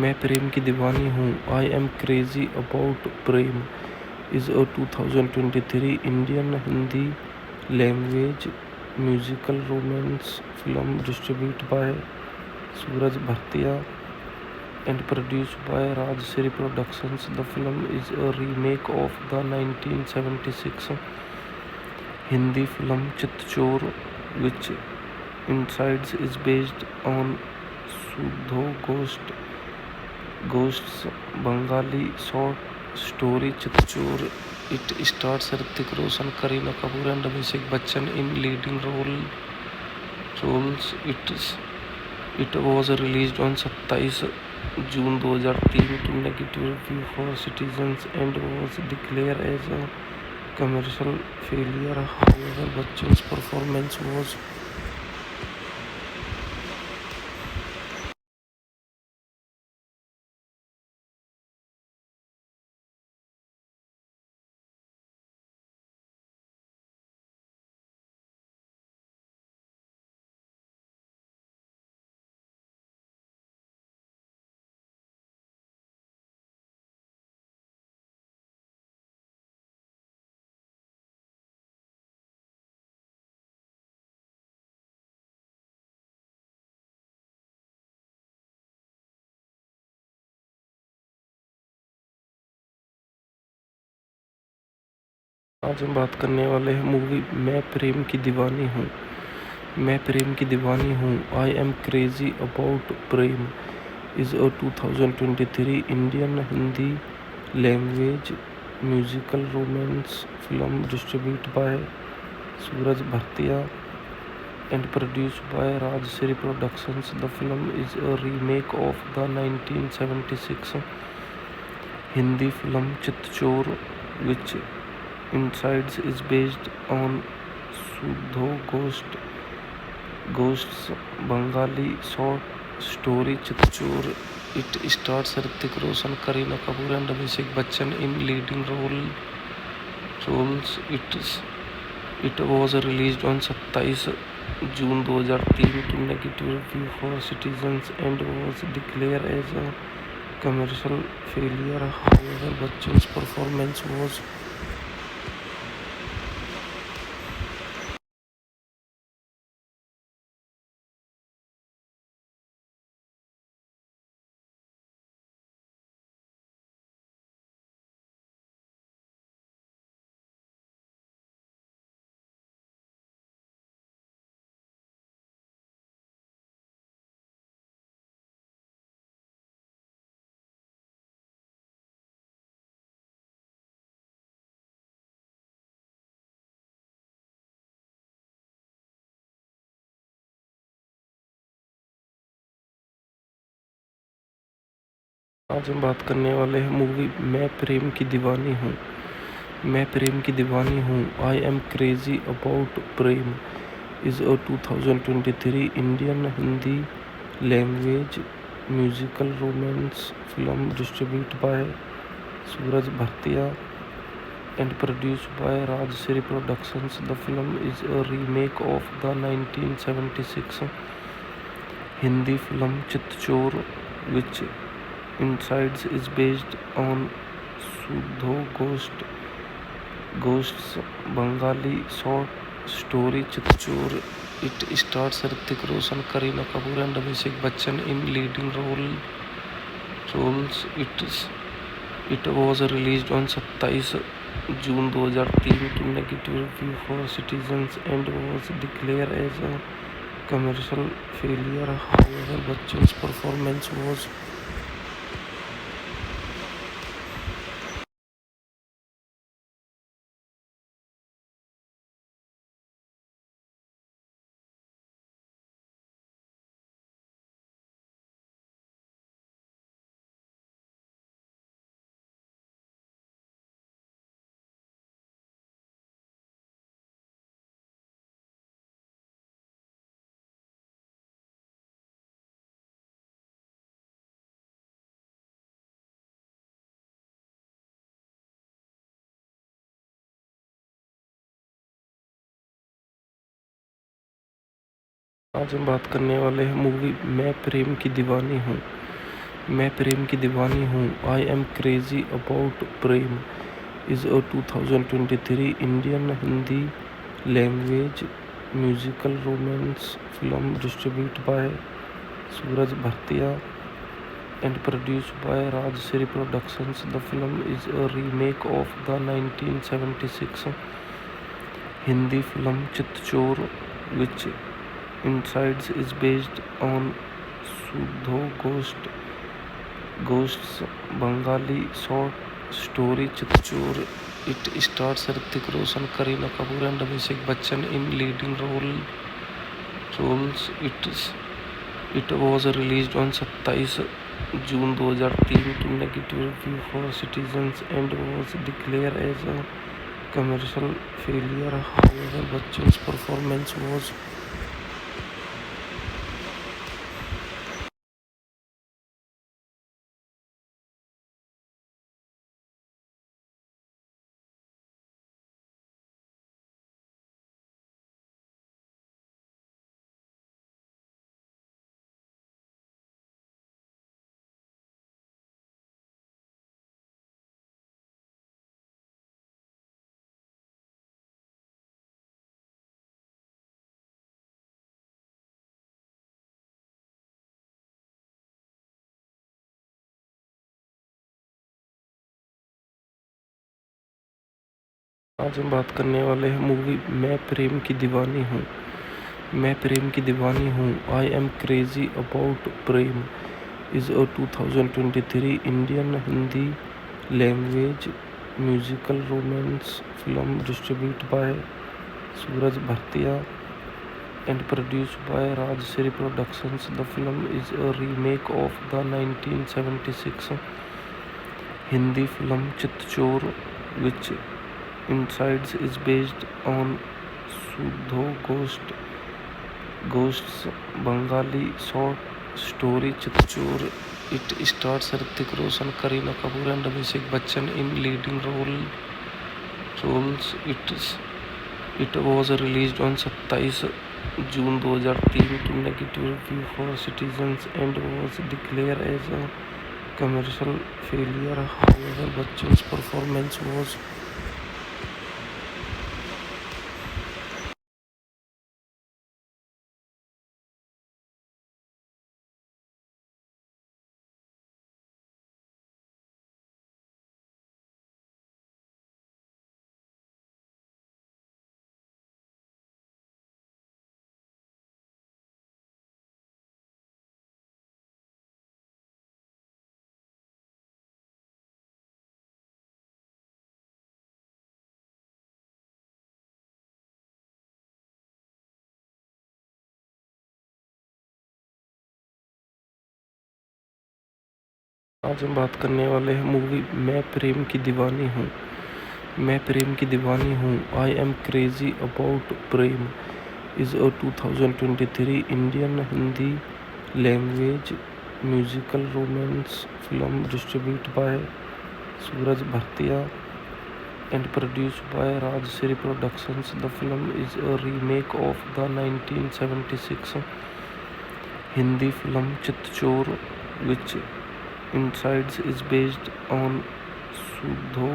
मैं प्रेम की दीवानी Hoon I am crazy about Prem is a 2023 Indian Hindi language musical romance film distribute by Sooraj Bhartia and produced by Rajshri Productions. The film is a remake of the 1976 Hindi film Chitchur, which Insides is based on Sudho Ghosts, Bengali short story Chitchur. It stars Hrithik Roshan, Kareena Kapoor and Abhishek Bachchan in leading roles. It was released on 27 June 2003 to negative review for citizens and was declared as a commercial failure. However, Bachchan's performance was आज हम बात करने वाले हैं movie मैं प्रेम की दीवानी हूँ। मैं प्रेम की दीवानी Hoon I am crazy about Prem is a 2023 Indian Hindi language musical romance film distribute by Sooraj Bhartia and produced by Rajshri Productions. The film is a remake of the 1976 Hindi film Chitchor, which incides is based on Sudho Ghost's Bengali short story Chitchor. It stars Hrithik Roshan, Kareena Kapoor and Abhishek Bachchan in leading roles. It was released on 27 June 2003 to negative review for citizens and was declared as a commercial failure. However, Bachchan's performance was आज हम बात करने वाले हैं movie मैं प्रेम की दीवानी हूँ। मैं प्रेम की दीवानी Hoon I am crazy about Prem is a 2023 Indian Hindi language musical romance film distribute by Sooraj Bhartia and produced by Rajshri Productions. The film is a remake of the 1976 Hindi film Chitchor, which incides is based on Sudho Ghost's Bengali short story Chitchor. It stars Hrithik Roshan, Kareena Kapoor and Abhishek Bachchan in leading roles. It was released on 27 June 2003 to negative review for citizens and was declared as a commercial failure. However, Bachchan's performance was आज हम बात करने वाले हैं movie मैं प्रेम की दीवानी हूँ। मैं प्रेम की दीवानी Hoon I am crazy about Prem is a 2023 Indian Hindi language musical romance film distribute by Sooraj Bhartia and produced by Rajshri Productions. The film is a remake of the 1976 Hindi film Chitchor, which incides is based on Sudho Ghosts, Bengali short story Chitchur. It stars Hrithik Roshan, Kareena Kapoor and Abhishek Bachchan in leading roles. It was released on 27 June 2003 to negative review for citizens and was declared as a commercial failure. However, Bachchan's performance was आज हम बात करने वाले हैं movie मैं प्रेम की दीवानी हूँ। मैं प्रेम की दीवानी Hoon. I am crazy about Prem is a 2023 Indian Hindi language musical romance film distribute by Sooraj Bhartia and produced by Rajshri Productions. The film is a remake of the 1976 Hindi film Chitchur, which Insides is based on Sudho Ghost's Bengali short story Chitchur. It stars Hrithik Roshan, Kareena Kapoor and Abhishek Bachchan in leading roles. It was released on 27 June 2003 to negative review for citizens and was declared as a commercial failure. However, Bachchan's performance was आज हम बात करने वाले हैं movie मैं प्रेम की दीवानी हूँ। मैं प्रेम की दीवानी Hoon. I am crazy about Prem is a 2023 Indian Hindi language musical romance film distribute by Sooraj Bhartia and produced by Rajshri Productions. The film is a remake of the 1976 Hindi film Chitchur, which Insides is based on Sudho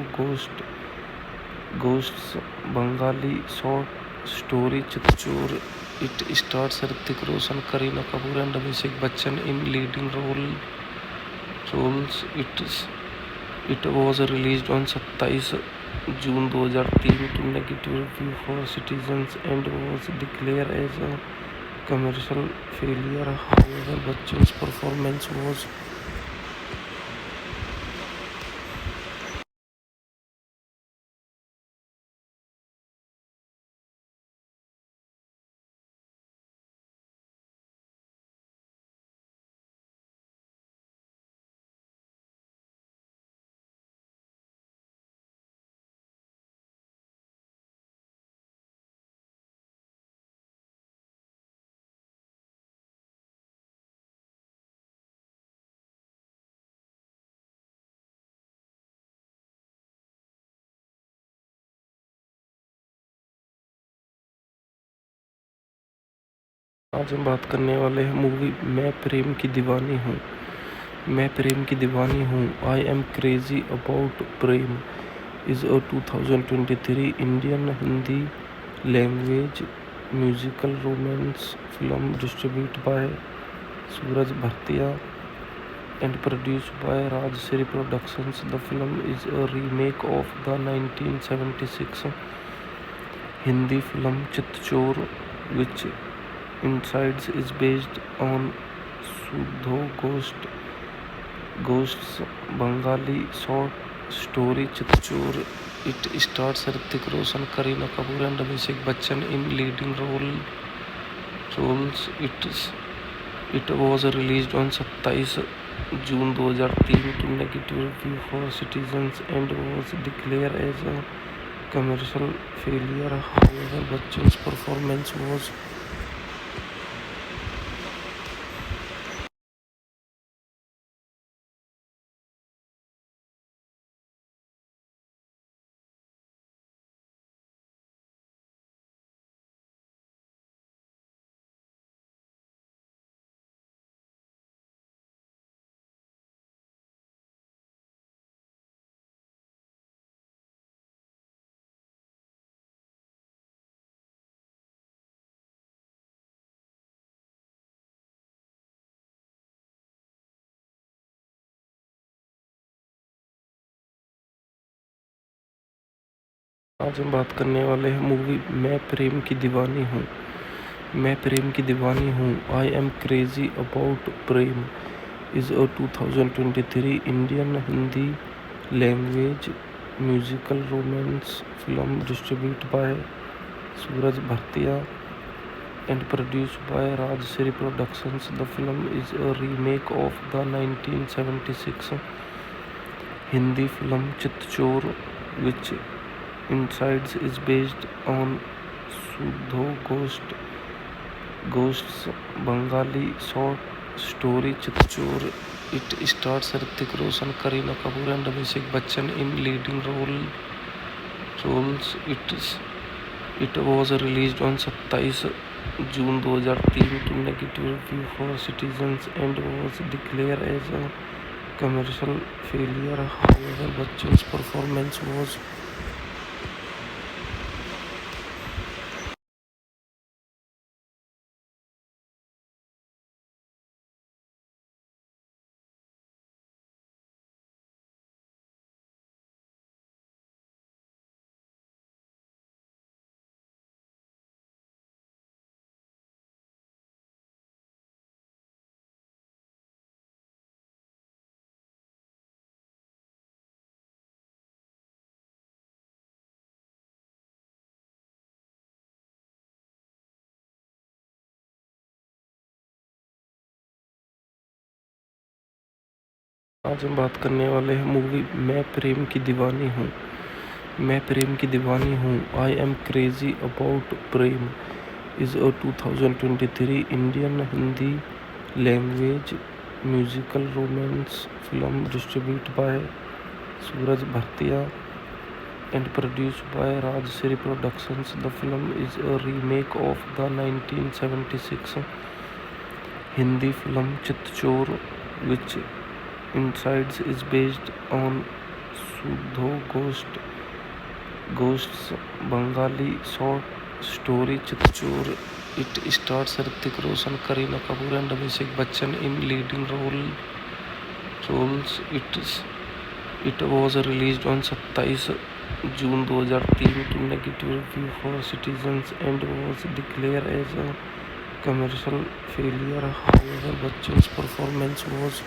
Ghost's Bengali short story Chitchur. It stars Hrithik Roshan, Kareena Kapoor and Abhishek Bachchan in leading roles. It was released on 27 June 2003 to negative review for citizens and was declared as a commercial failure. However, Bachchan's performance was आज हम बात करने वाले हैं movie मैं प्रेम की दीवानी हूँ। मैं प्रेम की दीवानी Hoon. I am crazy about Prem is a 2023 Indian Hindi language musical romance film distribute by Sooraj Bhartia and produced by Rajshri Productions. The film is a remake of the 1976 Hindi film Chitchur, which Insides is based on Sudho Ghosts, Bengali short story Chitchur. It stars Hrithik Roshan, Kareena Kapoor and Abhishek Bachchan in leading roles. It was released on 27 June 2003 to negative review for citizens and was declared as a commercial failure. However, Bachchan's performance was आज हम बात करने वाले हैं movie मैं प्रेम की दीवानी हूँ। मैं प्रेम की दीवानी Hoon. I am crazy about Prem is a 2023 Indian Hindi language musical romance film distribute by Sooraj Bhartia and produced by Rajshri Productions. The film is a remake of the 1976 Hindi film Chitchor, which incides is based on Sudho Ghost's Bengali short story Chitchor. It stars Hrithik Roshan, Kareena Kapoor and Abhishek Bachchan in leading roles. It was released on 27 June 2003 to negative review for citizens and was declared as a commercial failure. However, Bachchan's performance was आज हम बात करने वाले हैं movie मैं प्रेम की दीवानी हूँ। मैं प्रेम की दीवानी Hoon. I am crazy about Prem is a 2023 Indian Hindi language musical romance film distribute by Sooraj Bhartia and produced by Rajshri Productions. The film is a remake of the 1976 Hindi film Chitchor, which incides is based on Sudho Ghost's Bengali short story Chitchor. It stars Hrithik Roshan, Kareena Kapoor and Abhishek Bachchan in leading roles. It was released on 27 June 2003 to negative review for citizens and was declared as a commercial failure. However, Bachchan's performance was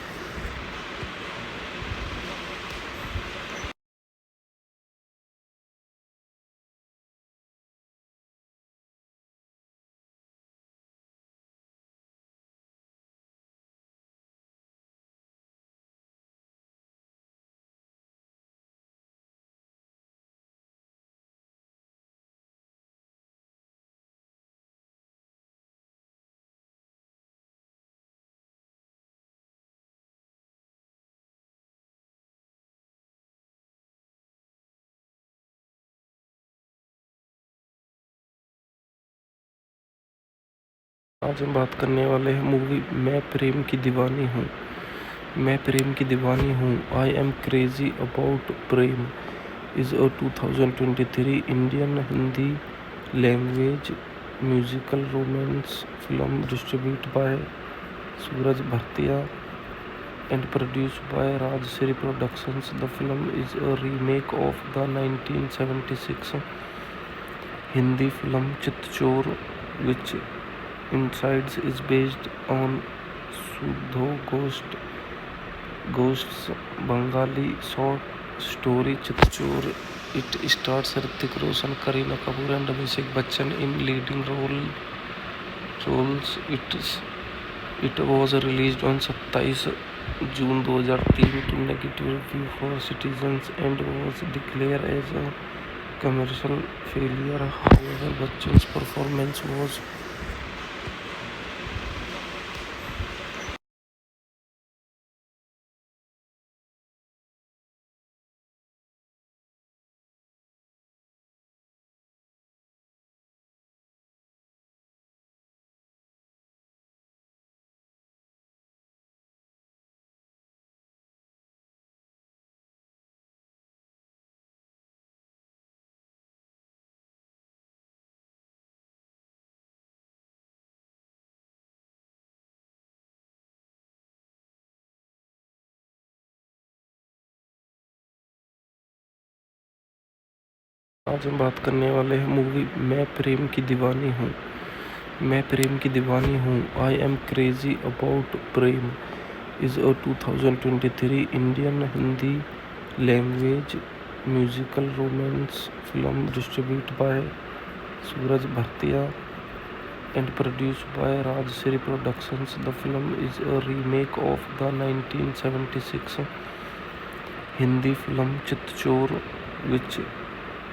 आज हम बात करने वाले हैं movie मैं प्रेम की दीवानी हूँ। मैं प्रेम की दीवानी Hoon. I am crazy about Prem is a 2023 Indian Hindi language musical romance film distribute by Sooraj Bhartia and produced by Rajshri Productions. The film is a remake of the 1976 Hindi film Chitchor, which incides is based on Sudho Ghosts, Bengali short story Chitchur. It stars Hrithik Roshan, Kareena Kapoor and Abhishek Bachchan in leading roles. It was released on 27 June 2003 to negative review for citizens and was declared as a commercial failure. However, Bachchan's performance was आज हम बात करने वाले हैं movie मैं प्रेम की दीवानी हूँ। मैं प्रेम की दीवानी Hoon I am crazy about Prem is a 2023 Indian Hindi language musical romance film distribute by Sooraj Bhartia and produced by Rajshri Productions. The film is a remake of the 1976 Hindi film Chitchur, which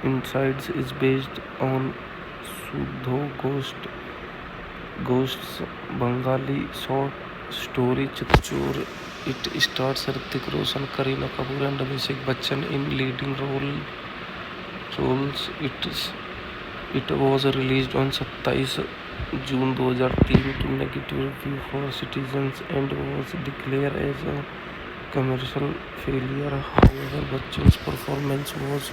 Insides is based on Sudho Ghost's Bengali short story Chitchur. It stars Hrithik Roshan, Kareena Kapoor and Abhishek Bachchan in leading roles. It was released on 27 June 2003 to negative review for citizens and was declared as a commercial failure. However, Bachchan's performance was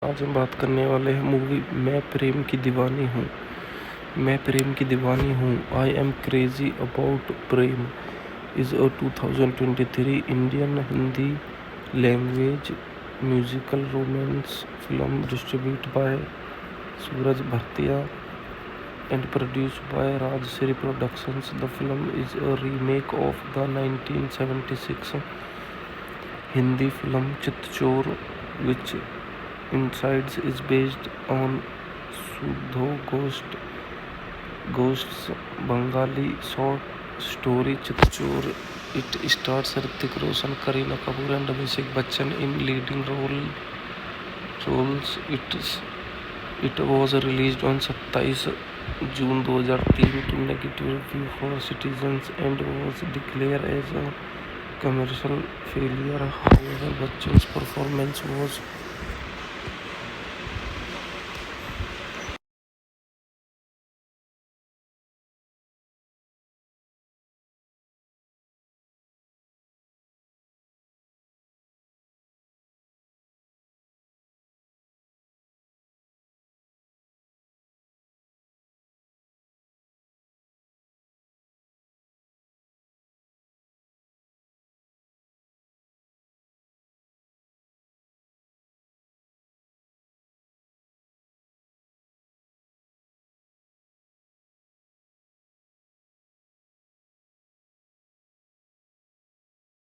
आज हम बात करने वाले हैं movie मैं प्रेम की दीवानी हूँ। मैं प्रेम की दीवानी Hoon I am crazy about Prem is a 2023 Indian Hindi language musical romance film distribute by Sooraj Bhartia and produced by Rajshri Productions. The film is a remake of the 1976 Hindi film Chitchur, which Insides is based on Sudho Ghost's Bengali short story Chitchur. It stars Hrithik Roshan, Kareena Kapoor and Abhishek Bachchan in leading roles. It was released on 27 June 2003 to negative review for citizens and was declared as a commercial failure. However, Bachchan's performance was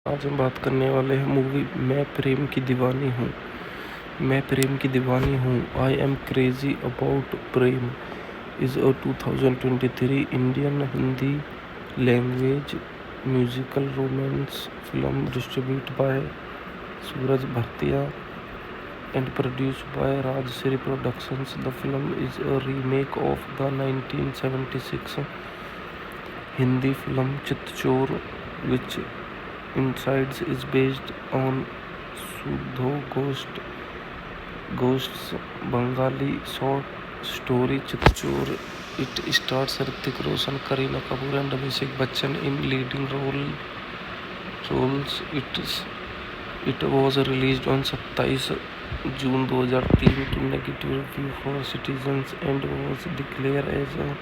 आज हम बात करने वाले हैं movie मैं प्रेम की दीवानी हूँ। मैं प्रेम की दीवानी Hoon I am crazy about Prem is a 2023 Indian Hindi language musical romance film distribute by Sooraj Bhartia and produced by Rajshri Productions. The film is a remake of the 1976 Hindi film Chitchur, which Insides is based on Sudho Ghosts, Bengali short story Chitchur. It stars Hrithik Roshan, Kareena Kapoor and Abhishek Bachchan in leading roles. It was released on 27 June 2003 to negative review for citizens and was declared as a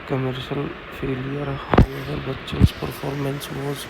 commercial failure. However, Bachchan's performance was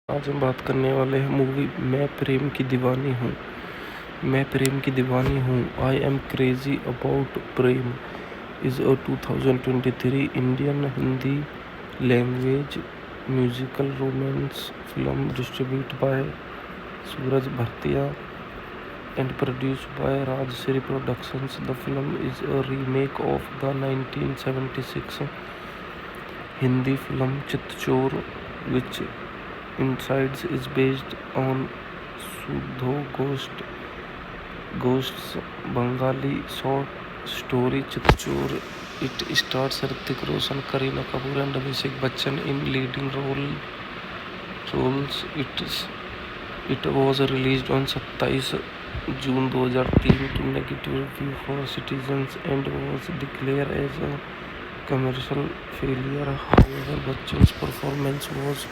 आज हम बात करने वाले हैं movie मैं प्रेम की दीवानी हूँ। मैं प्रेम की दीवानी Hoon. I am crazy about Prem is a 2023 Indian Hindi language musical romance film distribute by Sooraj Bhartia and produced by Rajshri Productions. The film is a remake of the 1976 Hindi film Chitchor, which incides is based on Sudho Ghost's Bengali short story Chitchor. It stars Hrithik Roshan, Kareena Kapoor and Abhishek Bachchan in leading roles. It was released on 27 June 2003 to negative review for citizens and was declared as a commercial failure. However, Bachchan's performance was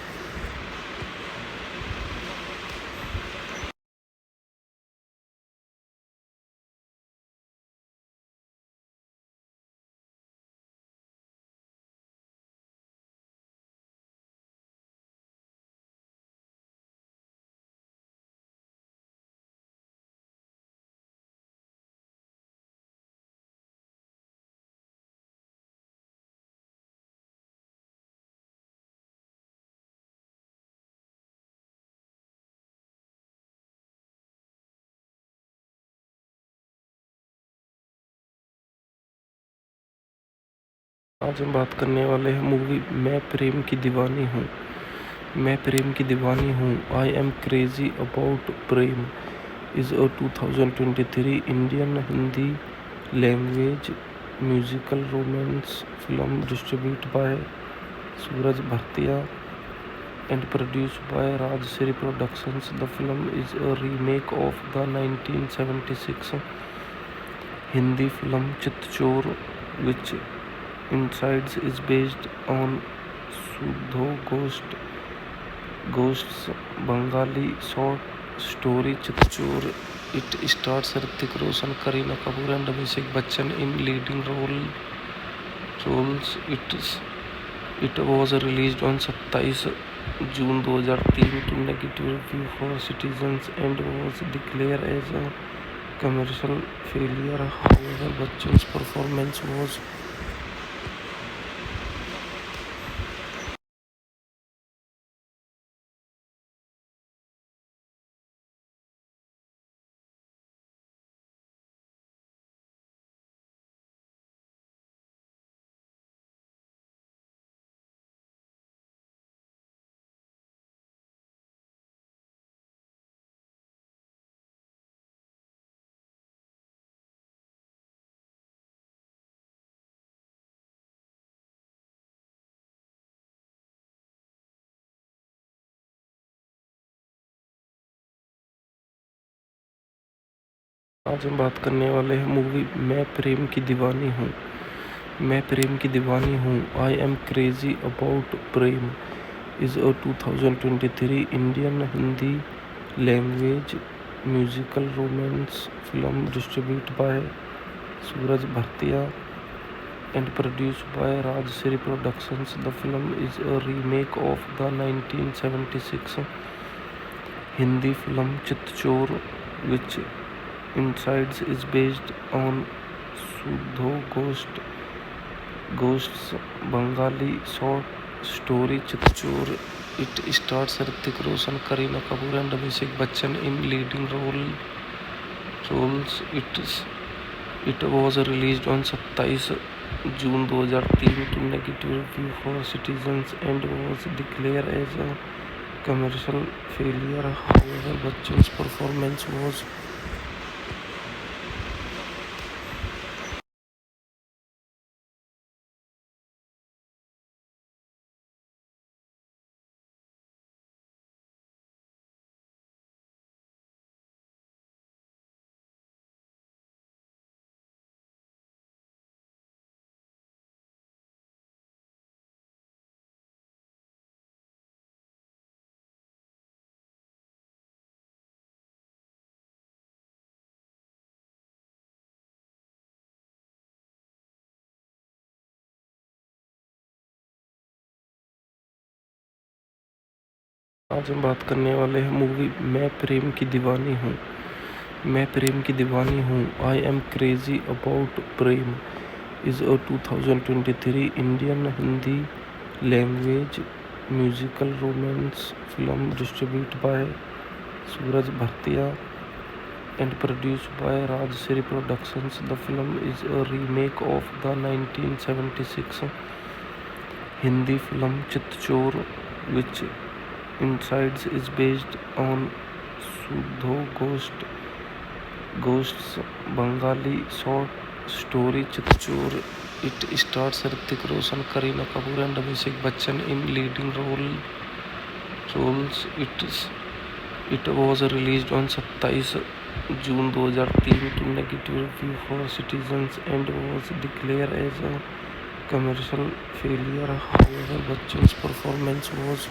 आज हम बात करने वाले हैं movie मैं प्रेम की दीवानी हूँ। मैं प्रेम की दीवानी Hoon. I am crazy about Prem is a 2023 Indian Hindi language musical romance film distribute by Sooraj Bhartia and produced by Rajshri Productions. The film is a remake of the 1976 Hindi film Chitchor, which incides is based on Sudho Ghost's Bengali short story Chitchor. It stars Hrithik Roshan, Kareena Kapoor and Abhishek Bachchan in leading roles. It was released on 27 June 2003 to negative review for citizens and was declared as a commercial failure. However, Bachchan's performance was आज हम बात करने वाले हैं movie मैं प्रेम की दीवानी हूँ। मैं प्रेम की दीवानी Hoon. I am crazy about Prem is a 2023 Indian Hindi language musical romance film distribute by Sooraj Bhartia and produced by Rajshri Productions. The film is a remake of the 1976 Hindi film Chitchor, which incides is based on Sudho Ghosts, Bengali short story Chitchur. It stars Hrithik Roshan, Kareena Kapoor and Abhishek Bachchan in leading roles. It was released on 27 June 2003 to negative review for citizens and was declared as a commercial failure. However, Bachchan's performance was आज हम बात करने वाले हैं movie मैं प्रेम की दीवानी हूँ। मैं प्रेम की दीवानी Hoon I am crazy about Prem is a 2023 Indian Hindi language musical romance film distribute by Sooraj Bhartia and produced by Rajshri Productions. The film is a remake of the 1976 Hindi film Chitchur, which Insides is based on Sudho Ghost's Bengali short story Chitchur. It stars Hrithik Roshan, Kareena Kapoor and Abhishek Bachchan in leading roles. It was released on 27 June 2003 to negative review for citizens and was declared as a commercial failure. However, Bachchan's performance was